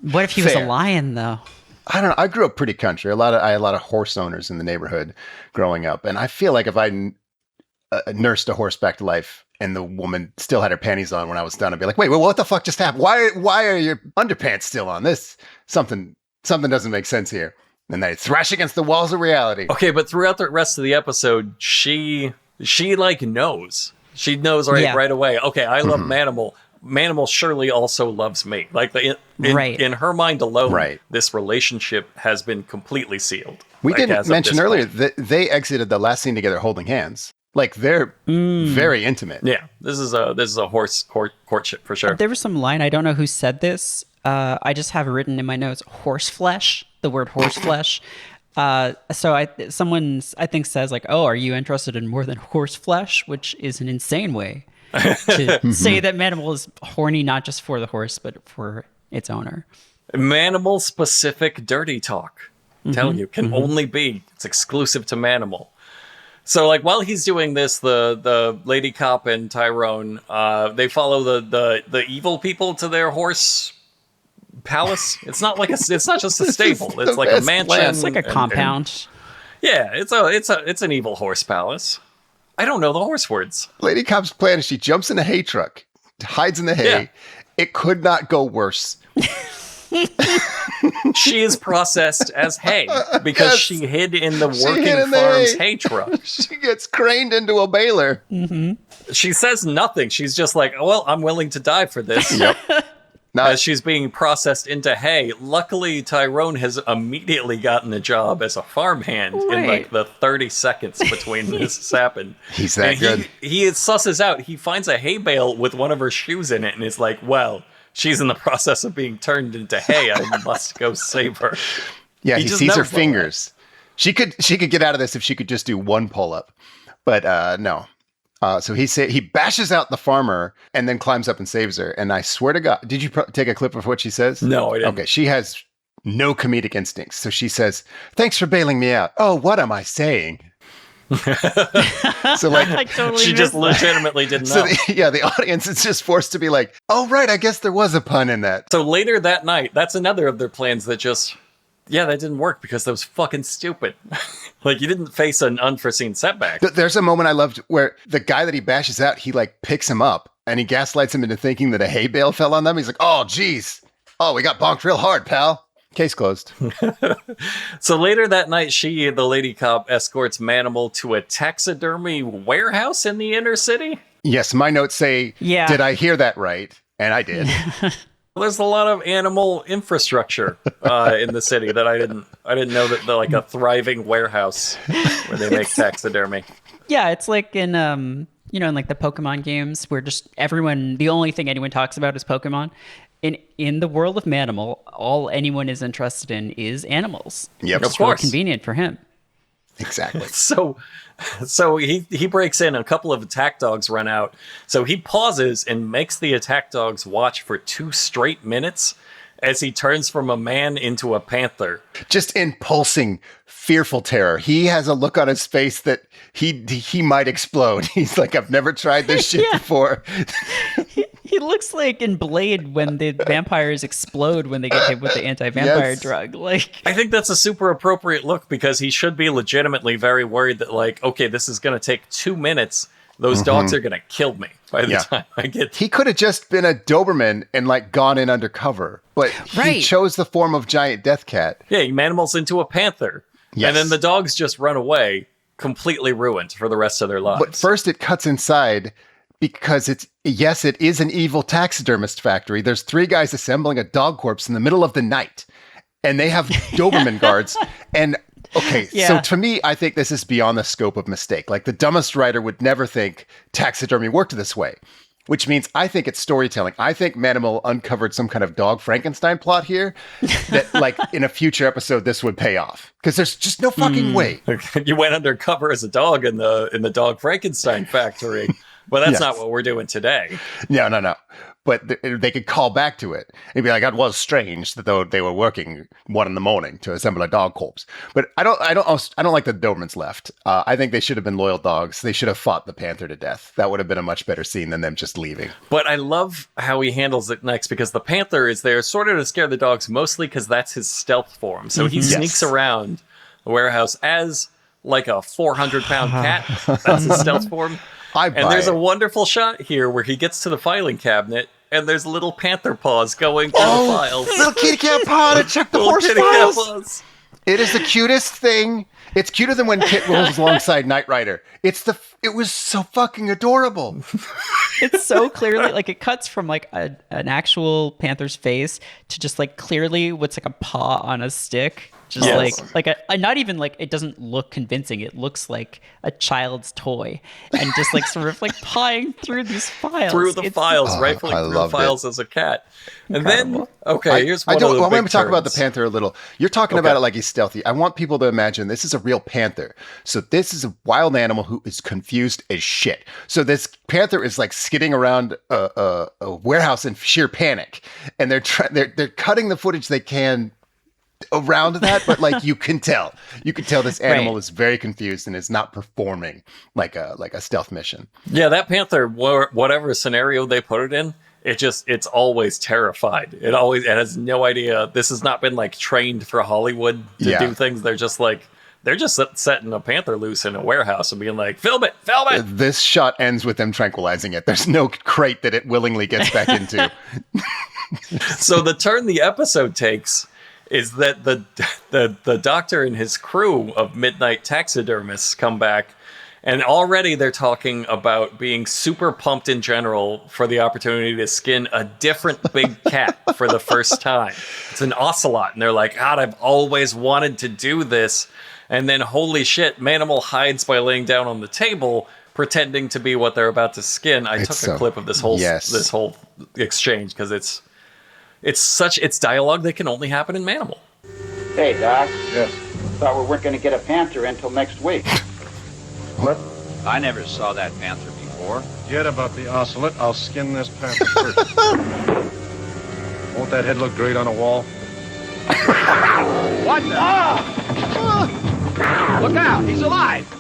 What if he was a lion though? I don't know. I grew up pretty country. I had a lot of horse owners in the neighborhood growing up, and I feel like if I nursed a horse back to life and the woman still had her panties on when I was done, I'd be like, wait, well, what the fuck just happened? Why are your underpants still on? Something doesn't make sense here. And they thrash against the walls of reality. Okay, but throughout the rest of the episode, she like knows. She knows right away. Okay, I love Manimal. Manimal surely also loves me. Like in her mind alone, this relationship has been completely sealed. We didn't mention earlier that they exited the last scene together holding hands. Like they're very intimate. Yeah, this is a horse courtship for sure. There was some line, I don't know who said this. I just have it written in my notes. Horse flesh. The word horse flesh. So someone I think says like, "Oh, are you interested in more than horse flesh?" Which is an insane way to say that Manimal is horny not just for the horse but for its owner. Manimal specific dirty talk. I'm telling you, can only be. It's exclusive to Manimal. So, like, while he's doing this, the lady cop and Tyrone, they follow the evil people to their horse palace. It's not just a stable. It's like a mansion. It's like a compound. It's an evil horse palace. I don't know the horse words. Lady cop's plan is she jumps in a hay truck, hides in the hay. Yeah. It could not go worse. She is processed as hay because she hid in the working farm's hay truck. She gets craned into a baler. She says nothing. She's just like, well, I'm willing to die for this. Yep. As she's being processed into hay. Luckily, Tyrone has immediately gotten a job as a farmhand in like the 30 seconds between this happened. He's that good. He susses out. He finds a hay bale with one of her shoes in it and is like, well, she's in the process of being turned into hay. I must go save her. Yeah, he sees her fingers. She could get out of this if she could just do one pull-up. But no. So he bashes out the farmer and then climbs up and saves her. And I swear to God, did you take a clip of what she says? No, I didn't. Okay, she has no comedic instincts. So she says, "Thanks for bailing me out." Oh, what am I saying? So like, she just legitimately didn't know. So the audience is just forced to be like, "Oh, right, I guess there was a pun in that." So later that night, that's another of their plans that just, that didn't work because that was fucking stupid. Like, you didn't face an unforeseen setback. There's a moment I loved where the guy that he bashes out, he like picks him up and he gaslights him into thinking that a hay bale fell on them. He's like, "Oh, geez. Oh, we got bonked real hard, pal." Case closed. So later that night, the lady cop, escorts Manimal to a taxidermy warehouse in the inner city. Yes, my notes say, did I hear that right? And I did. There's a lot of animal infrastructure in the city that I didn't know that they're like a thriving warehouse where they make taxidermy. Yeah, it's like in in like the Pokemon games where just the only thing anyone talks about is Pokemon. In the world of Manimal, all anyone is interested in is animals. Yep, of course. Really convenient for him. Exactly. So he breaks in, a couple of attack dogs run out. So he pauses and makes the attack dogs watch for 2 straight minutes as he turns from a man into a panther. Just in pulsing, fearful terror. He has a look on his face that he might explode. He's like, "I've never tried this shit before." He looks like in Blade when the vampires explode when they get hit with the anti-vampire drug. Like, I think that's a super appropriate look because he should be legitimately very worried that, like, okay, this is going to take 2 minutes. Those dogs are going to kill me by the time I get. He could have just been a Doberman and like gone in undercover, but he chose the form of giant death cat. Yeah, he Manimals into a panther. Yes. And then the dogs just run away, completely ruined for the rest of their lives. But first it cuts inside because it is an evil taxidermist factory. There's 3 guys assembling a dog corpse in the middle of the night, and they have Doberman guards. And so to me, I think this is beyond the scope of mistake. Like, the dumbest writer would never think taxidermy worked this way, which means I think it's storytelling. I think Manimal uncovered some kind of dog Frankenstein plot here that, like, in a future episode, this would pay off. Because there's just no fucking way. You went undercover as a dog in the dog Frankenstein factory. Well, that's not what we're doing today. No. But they could call back to it and be like, "It was strange that though they were working 1 a.m. to assemble a dog corpse." But I don't like the Dobermans left. I think they should have been loyal dogs. They should have fought the panther to death. That would have been a much better scene than them just leaving. But I love how he handles it next, because the panther is there sort of to scare the dogs, mostly because that's his stealth form. So he sneaks around the warehouse as like a 400-pound cat. That's his stealth form. And there's a wonderful shot here where he gets to the filing cabinet, and there's little panther paws going through the files. Little kitty cat paw to check the horse files. It is the cutest thing. It's cuter than when Kit rolls alongside Knight Rider. It was so fucking adorable. It's so clearly, like, it cuts from like an actual panther's face to just like clearly what's like a paw on a stick. Just like a not even like, it doesn't look convincing. It looks like a child's toy, and just like sort of like pawing through these files. Rifling through the files as a cat. Incredible. And then, here's one I want to talk about the panther a little. You're talking about it like he's stealthy. I want people to imagine this is a real panther. So this is a wild animal who is confused as shit. So this panther is like skidding around a warehouse in sheer panic, and they're cutting the footage they can around that, but like you can tell this animal is very confused and is not performing like a stealth mission. Yeah, that panther, whatever scenario they put it in, it's always terrified. It has no idea. This has not been like trained for Hollywood to do things. They're just setting a panther loose in a warehouse and being like, film it. This shot ends with them tranquilizing it. There's no crate that it willingly gets back into. So the turn the episode takes is that the doctor and his crew of midnight taxidermists come back, and already they're talking about being super pumped in general for the opportunity to skin a different big cat for the first time. It's an ocelot, and they're like, God, I've always wanted to do this. And then, holy shit, Manimal hides by laying down on the table, pretending to be what they're about to skin. I took a clip of this whole exchange because it's dialogue that can only happen in Manimal. Hey, Doc. Yes. Thought we weren't going to get a panther until next week. What? I never saw that panther before. Forget about the ocelot. I'll skin this panther first. Won't that head look great on a wall? What the? Look out! He's alive!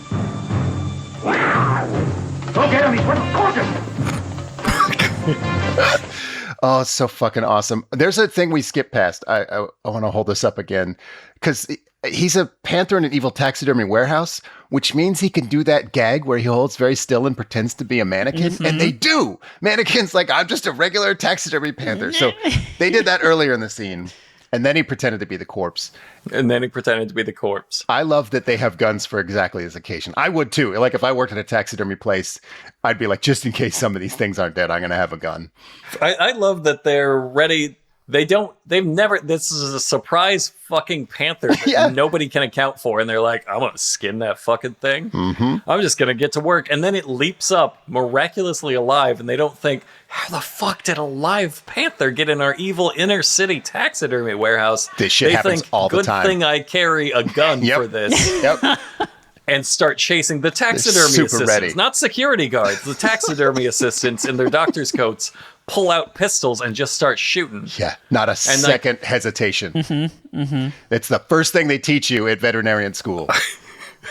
Go get him! He's worth a corking! Oh, it's so fucking awesome. There's a thing we skipped past. I want to hold this up again because he's a panther in an evil taxidermy warehouse, which means he can do that gag where he holds very still and pretends to be a mannequin. Mm-hmm. And they do. Mannequin's like, I'm just a regular taxidermy panther. So they did that earlier in the scene. And then he pretended to be the corpse. I love that they have guns for exactly this occasion. I would too. Like if I worked at a taxidermy place, I'd be like, just in case some of these things aren't dead, I'm going to have a gun. I love that they're ready. This is a surprise fucking panther that nobody can account for. And they're like, I'm going to skin that fucking thing. Mm-hmm. I'm just going to get to work. And then it leaps up miraculously alive. And they don't think, how the fuck did a live panther get in our evil inner city taxidermy warehouse? This shit happens all the time. Good thing I carry a gun for this. Yep. And start chasing the taxidermy assistants. Ready. Not security guards. The taxidermy assistants in their doctor's coats pull out pistols and just start shooting. Yeah, not a second hesitation. Mm-hmm, mm-hmm. It's the first thing they teach you at veterinarian school.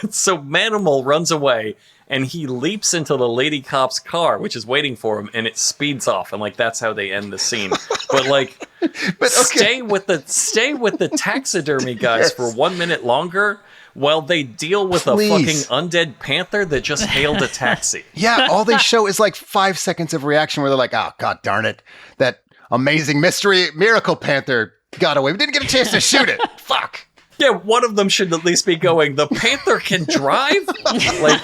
So Manimal runs away, and he leaps into the lady cop's car, which is waiting for him, and it speeds off, and like that's how they end the scene. But like, stay with the taxidermy guys for 1 minute longer. While they deal with a fucking undead panther that just hailed a taxi. Yeah, all they show is like 5 seconds of reaction where they're like, oh, God darn it. That amazing mystery miracle panther got away. We didn't get a chance to shoot it. Fuck. Yeah, one of them should at least be going, the Panther can drive? Like,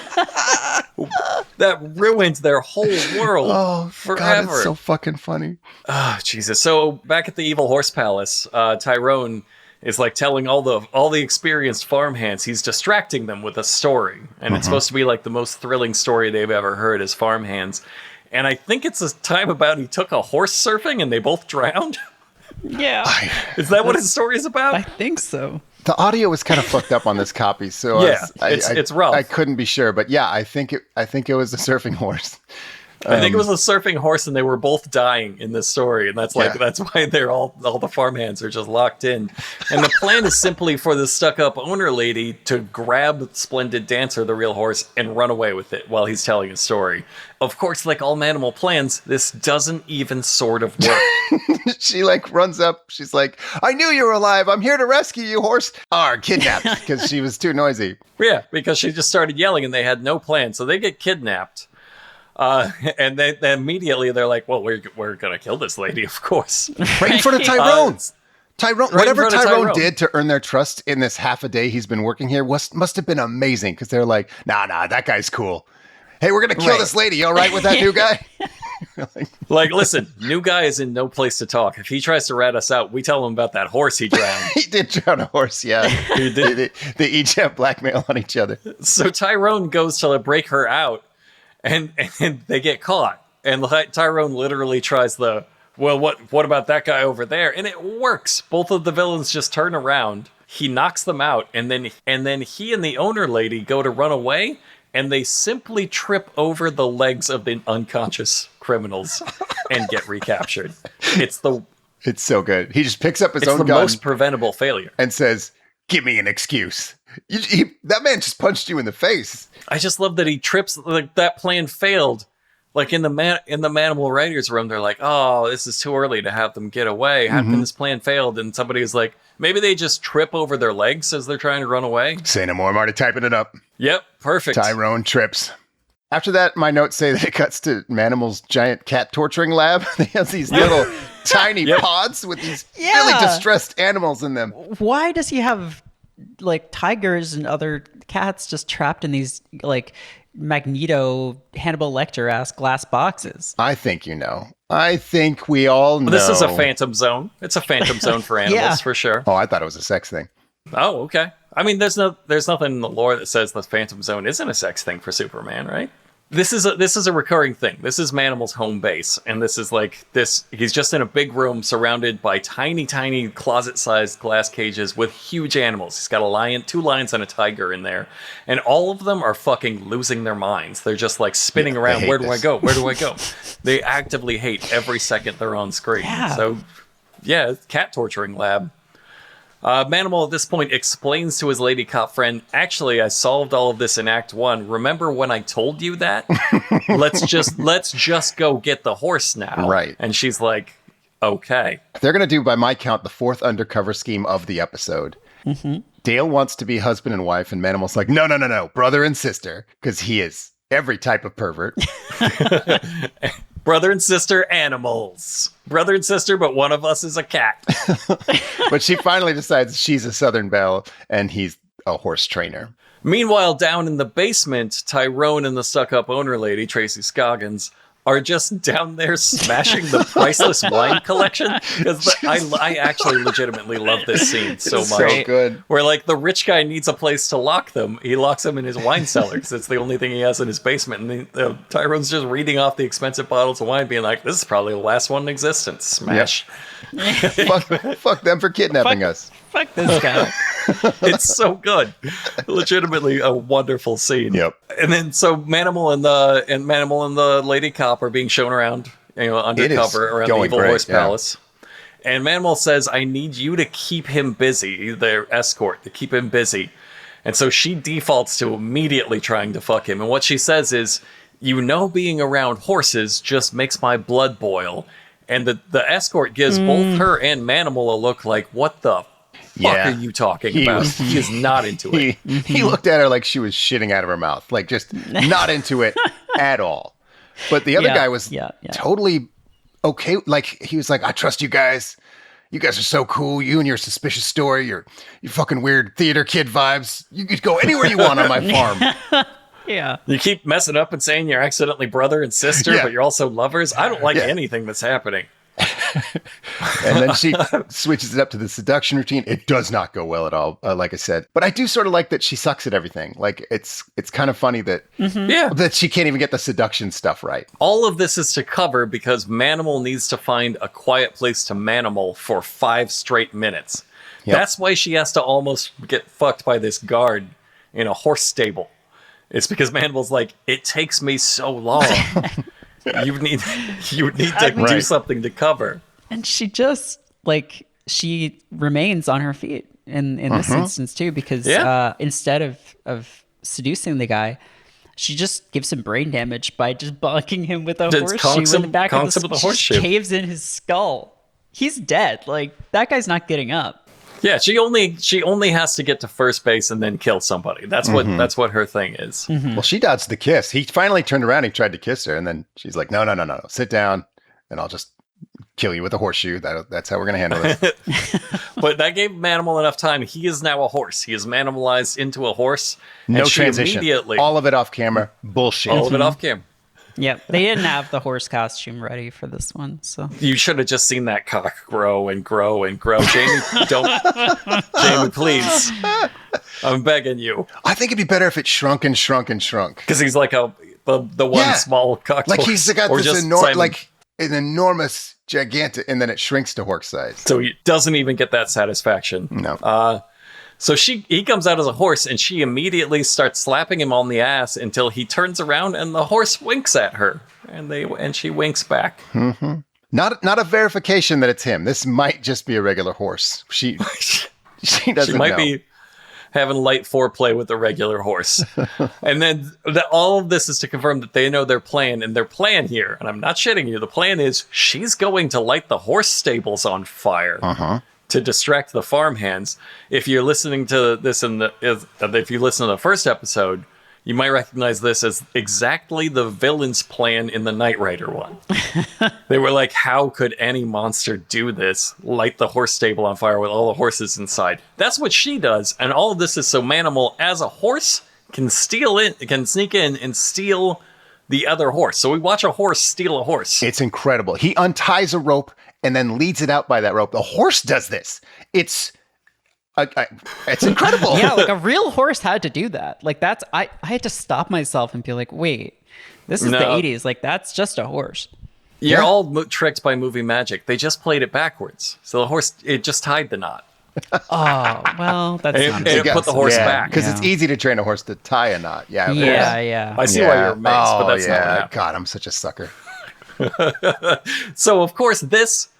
that ruins their whole world forever. God, it's so fucking funny. Oh, Jesus. So back at the Evil Horse Palace, Tyrone is like telling all the experienced farmhands, he's distracting them with a story. And it's supposed to be like the most thrilling story they've ever heard as farmhands. And I think it's a time about he took a horse surfing and they both drowned. Yeah. Is that what his story is about? I think so. The audio was kind of fucked up on this copy, so yeah, it's rough. I couldn't be sure, but yeah, I think it was a surfing horse. I think it was a surfing horse, and they were both dying in this story, and that's why they're all the farmhands are just locked in. And the plan is simply for the stuck-up owner lady to grab Splendid Dancer, the real horse, and run away with it while he's telling his story. Of course, like all Manimal plans, this doesn't even sort of work. She like runs up. She's like, "I knew you were alive. I'm here to rescue you, horse." Kidnapped because she was too noisy. Yeah, because she just started yelling, and they had no plan, so they get kidnapped. And they immediately they're like, well, we're gonna kill this lady, of course. Right in front of Tyrone. Whatever Tyrone did to earn their trust in this half a day he's been working here must have been amazing, because they're like, nah, that guy's cool. Hey, we're gonna kill this lady. You all right with that new guy? Like, listen, new guy is in no place to talk. If he tries to rat us out, we tell him about that horse he drowned. He did drown a horse, yeah. He did. They each have blackmail on each other. So Tyrone goes to break her out. And they get caught. And Tyrone literally tries what about that guy over there? And it works. Both of the villains just turn around. He knocks them out. And then he and the owner lady go to run away. And they simply trip over the legs of the unconscious criminals and get recaptured. It's so good. He just picks up his own gun. It's the most preventable failure. And says, give me an excuse. That man just punched you in the face. I just love that he trips, like that plan failed. Like in the Manimal writers room, they're like, oh, this is too early to have them get away. How can this plan failed? And somebody's like, maybe they just trip over their legs as they're trying to run away. Say no more. I'm already typing it up. Yep, perfect. Tyrone trips. After that, my notes say that it cuts to Manimal's giant cat torturing lab. They have these little tiny pods with these really distressed animals in them. Why does he have like tigers and other cats just trapped in these like Magneto, Hannibal Lecter-esque glass boxes? I think I think we all know. This is a phantom zone. It's a phantom zone for animals, for sure. Oh, I thought it was a sex thing. Oh, okay. I mean, there's nothing in the lore that says the phantom zone isn't a sex thing for Superman, right? This is a recurring thing. This is Manimal's home base, and this is like this. He's just in a big room surrounded by tiny, tiny closet-sized glass cages with huge animals. He's got a lion, 2 lions, and a tiger in there, and all of them are fucking losing their minds. They're just like spinning around. Where do I go? Where do I go? They actively hate every second they're on screen. Yeah. So, yeah, cat torturing lab. Manimal at this point explains to his lady cop friend, actually, I solved all of this in Act 1. Remember when I told you that? Let's just go get the horse now. Right. And she's like, okay. They're going to do, by my count, the 4th undercover scheme of the episode. Dale wants to be husband and wife, and Manimal's like, no, brother and sister, because he is every type of pervert. Brother and sister animals. Brother and sister, but one of us is a cat. But she finally decides she's a Southern Belle and he's a horse trainer. Meanwhile, down in the basement, Tyrone and the stuck-up owner lady, Tracy Scoggins, are just down there smashing the priceless wine collection. Because I actually legitimately love this scene so much. So good. Where like the rich guy needs a place to lock them. He locks them in his wine cellar because it's the only thing he has in his basement. And Tyrone's just reading off the expensive bottles of wine, being like, this is probably the last one in existence. Smash. Yep. fuck them for kidnapping us. Fuck this guy. It's so good. Legitimately a wonderful scene. Yep. And then so Manimal and the lady cop are being shown around, undercover around the Evil Horse Palace. And Manimal says, I need you to keep him busy, their escort, to keep him busy. And so she defaults to immediately trying to fuck him. And what she says is, being around horses just makes my blood boil. And the escort gives both her and Manimal a look like, what the fuck are you talking about? He is not into it. He looked at her like she was shitting out of her mouth. Like, just not into it at all. But the other guy was totally okay. Like, he was like, I trust you guys. You guys are so cool. You and your suspicious story, your fucking weird theater kid vibes. You could go anywhere you want on my farm. Yeah. You keep messing up and saying you're accidentally brother and sister, but you're also lovers. I don't like anything that's happening. And then she switches it up to the seduction routine. It does not go well at all, like I said. But I do sort of like that she sucks at everything. Like, it's kind of funny that that she can't even get the seduction stuff right. All of this is to cover because Manimal needs to find a quiet place to Manimal for 5 straight minutes. Yep. That's why she has to almost get fucked by this guard in a horse stable. It's because Manimal's like, it takes me so long. You would need to do something to cover. And she just, like, she remains on her feet in this instance, too, because instead of seducing the guy, she just gives him brain damage by just bonking him with a horseshoe in the back of the horseshoe. She caves in his skull. He's dead. Like, that guy's not getting up. Yeah, she only has to get to first base and then kill somebody. That's what her thing is. Well, she dodged the kiss. He finally turned around. He tried to kiss her, and then she's like, "No, sit down, and I'll just kill you with a horseshoe. That's how we're gonna handle this." But that gave Manimal enough time. He is now a horse. He is Manimalized into a horse. No transition. All of it off camera. Bullshit. All of it off camera. Yep, they didn't have the horse costume ready for this one, so you should have just seen that cock grow and grow and grow. Jamie, Jamie, please, I'm begging you. I think it'd be better if it shrunk and shrunk and shrunk. Because he's like the one small cock. Like he's got this an enormous, gigantic, and then it shrinks to horse size. So he doesn't even get that satisfaction. No. So he comes out as a horse, and she immediately starts slapping him on the ass until he turns around and the horse winks at her, and she winks back. Mm-hmm. Not a verification that it's him. This might just be a regular horse. She doesn't. She might be having light foreplay with a regular horse, and then all of this is to confirm that they know their plan. And their plan here, and I'm not shitting you, the plan is she's going to light the horse stables on fire. To distract the farmhands. If you're listening to this if you listen to the first episode, you might recognize this as exactly the villain's plan in the Knight Rider one. They were like, how could any monster do this? Light the horse stable on fire with all the horses inside. That's what she does, and all of this is so Manimal, as a horse, can sneak in and steal the other horse. So we watch a horse steal a horse. It's incredible. He unties a rope and then leads it out by that rope. The horse does this. It's incredible. Yeah, like a real horse had to do that. Like I had to stop myself and be like, wait, this is the 80s. Like that's just a horse. You're all tricked by movie magic. They just played it backwards. So the horse, it just tied the knot. Oh, well, that's not it put the horse back. Because it's easy to train a horse to tie a knot. Yeah. I see why you're amazed, but that's not what happened. God, I'm such a sucker. So, of course, this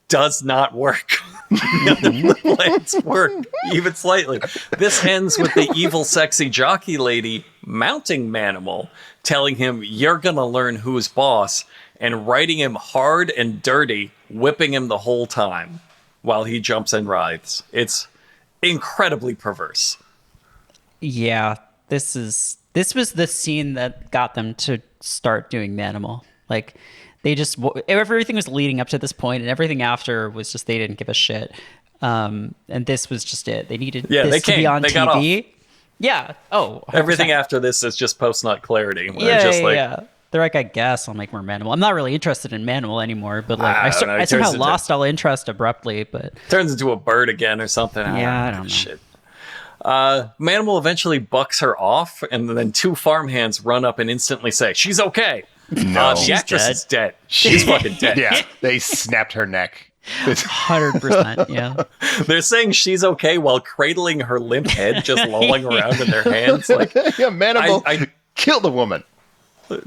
does not work. The plans work even slightly. This ends with the evil, sexy jockey lady mounting Manimal, telling him, "You're gonna learn who's boss," and riding him hard and dirty, whipping him the whole time while he jumps and writhes. It's incredibly perverse. Yeah, this was the scene that got them to start doing Manimal. Like, everything was leading up to this point, and everything after was just they didn't give a shit. And this was just it. They needed this to be on TV. Yeah. Oh. 100%. Everything after this is just post-nut clarity. Yeah. They're like, I guess I'll make more Manimal. I'm not really interested in Manimal anymore, but like I somehow lost all interest abruptly. But turns into a bird again or something. I don't know. Shit. Manimal eventually bucks her off, and then 2 farmhands run up and instantly say, "She's okay." No, the actress is dead. She's fucking dead. Yeah, they snapped her neck. 100%. Yeah. They're saying she's okay while cradling her limp head, just lolling around in their hands. Like, yeah, Manimal I killed a woman.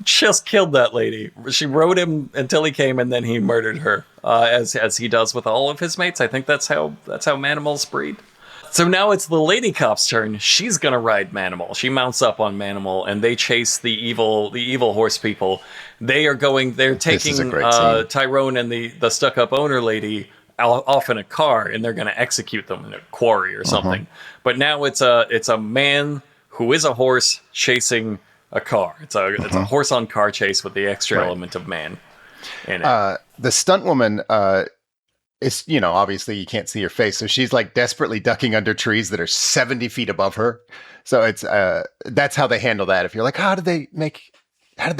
Just killed that lady. She rode him until he came, and then he murdered her, as he does with all of his mates. I think that's how Manimals breed. So now it's the lady cop's turn. She's gonna ride Manimal. She mounts up on Manimal, and they chase the evil horse people. They're taking Tyrone and the stuck-up owner lady off in a car, and they're gonna execute them in a quarry or something. But now it's a man who is a horse chasing a car. It's a horse on car chase with the extra element of man in it. The stunt woman it's, obviously you can't see her face. So she's like desperately ducking under trees that are 70 feet above her. So it's, that's how they handle that. If you're like, how did they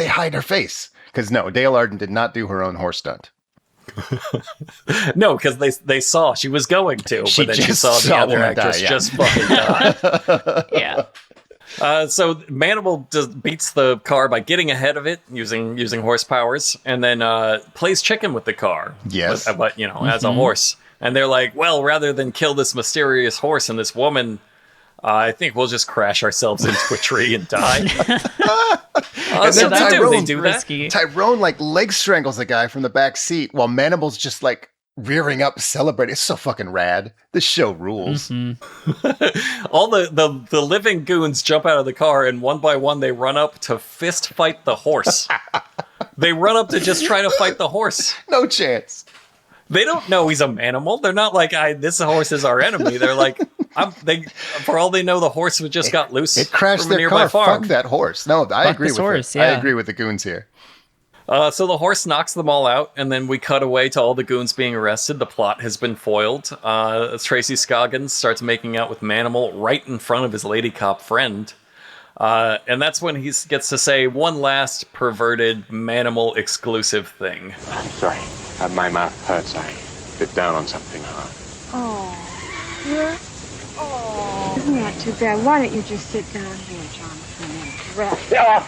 hide her face? Because no, Dale Arden did not do her own horse stunt. No, because they saw she was going to, but then she saw the other actress just fucking die. Yeah. So Manimal beats the car by getting ahead of it using horse powers, and then plays chicken with the car. Yes, but as a horse. And they're like, well, rather than kill this mysterious horse and this woman, I think we'll just crash ourselves into a tree and die. And so then they do that. Tyrone like leg strangles the guy from the back seat while Manimal's just like rearing up, celebrating. It's so fucking rad. This show rules. All the living goons jump out of the car, and one by one they run up to fist fight the horse. They run up to just try to fight the horse. No chance. They don't know he's a manimal. They're not like, this horse is our enemy. They're like, for all they know, the horse just got loose. It crashed from a their nearby car. farm. Fuck that horse. No, I agree with horse, it. I yeah. agree with the goons here. So the horse knocks them all out, and then we cut away to all the goons being arrested. The plot has been foiled. Tracy Scoggins starts making out with Manimal right in front of his lady cop friend. And that's when he gets to say one last perverted Manimal exclusive thing. I'm sorry. My mouth hurts. I bit down on something hard. Oh. Yeah? Oh. Isn't that too bad? Why don't you just sit down here, Jonathan, and rest? Yeah.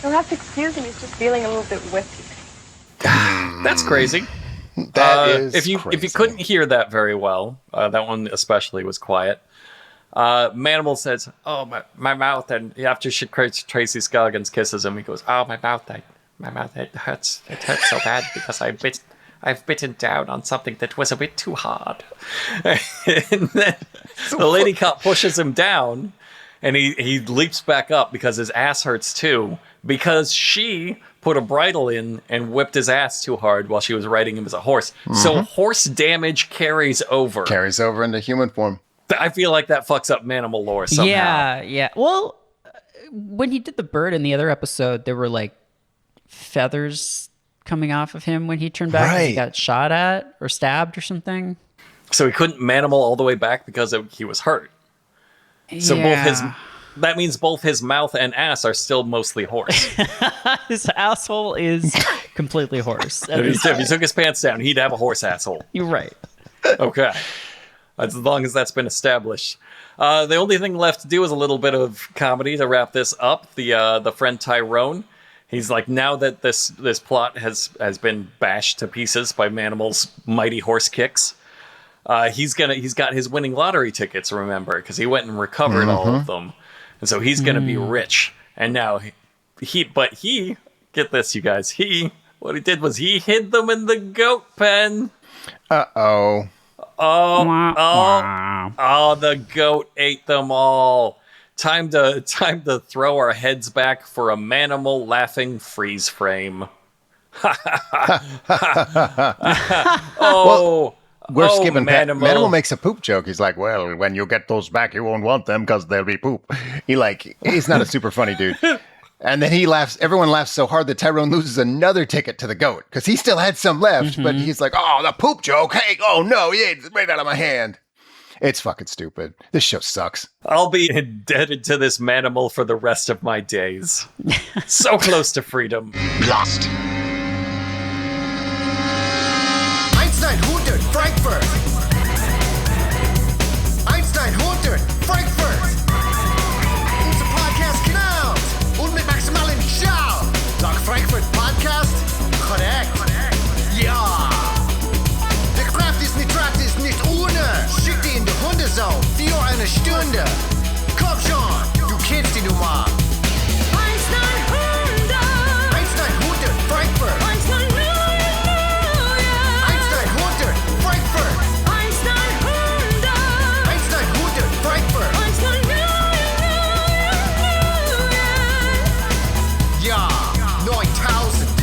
You'll have to excuse him. He's just feeling a little bit whippy. That's crazy. That is if you couldn't hear that very well, that one especially was quiet. Manimal says, "Oh, my mouth," and after Tracy Scoggins kisses him, he goes, "Oh, my mouth, it hurts. It hurts so bad because I've bitten down on something that was a bit too hard." And then the lady cop pushes him down, and he leaps back up because his ass hurts too, because she put a bridle in and whipped his ass too hard while she was riding him as a horse. So horse damage carries over into human form. I feel like that fucks up Manimal lore somehow. Yeah. Well, when he did the bird in the other episode, there were like feathers coming off of him when he turned back. Right. He got shot at or stabbed or something. So he couldn't Manimal all the way back because he was hurt. So that means both his mouth and ass are still mostly horse. His asshole is completely horse. If he took his pants down, he'd have a horse asshole. You're right. Okay. As long as that's been established. The only thing left to do is a little bit of comedy to wrap this up. The friend Tyrone, he's like, now that this plot has been bashed to pieces by Manimal's mighty horse kicks, he's got his winning lottery tickets, remember, because he went and recovered all of them. And so he's gonna be rich. And now he get this, you guys, what he did was he hid them in the goat pen. Uh-oh. Oh, the goat ate them all. Time to throw our heads back for a Manimal laughing freeze frame. We're skipping Manimal. Manimal makes a poop joke. He's like, well, when you get those back, you won't want them because they'll be poop. He's not a super funny dude. And then everyone laughs so hard that Tyrone loses another ticket to the goat because he still had some left, but he's like, oh, the poop joke. Hey, oh no, yeah, it's right out of my hand. It's fucking stupid. This show sucks. I'll be indebted to this Manimal for the rest of my days. So close to freedom. Lost. Einstein, 100, Frankfurt. Einstein, 100, Frankfurt. Unser Podcast genau. Und mit maximalen Schau. Sag Frankfurt Podcast. Korrekt. Ja. Der Kraft ist nicht ohne. Schick die in die Hundezone. Für eine Stunde. Komm schon, du kennst die Nummer. Einstein 100, Frankfurt. Einstein 100, Frankfurt. Einstein 100, Frankfurt. Ja, 9000.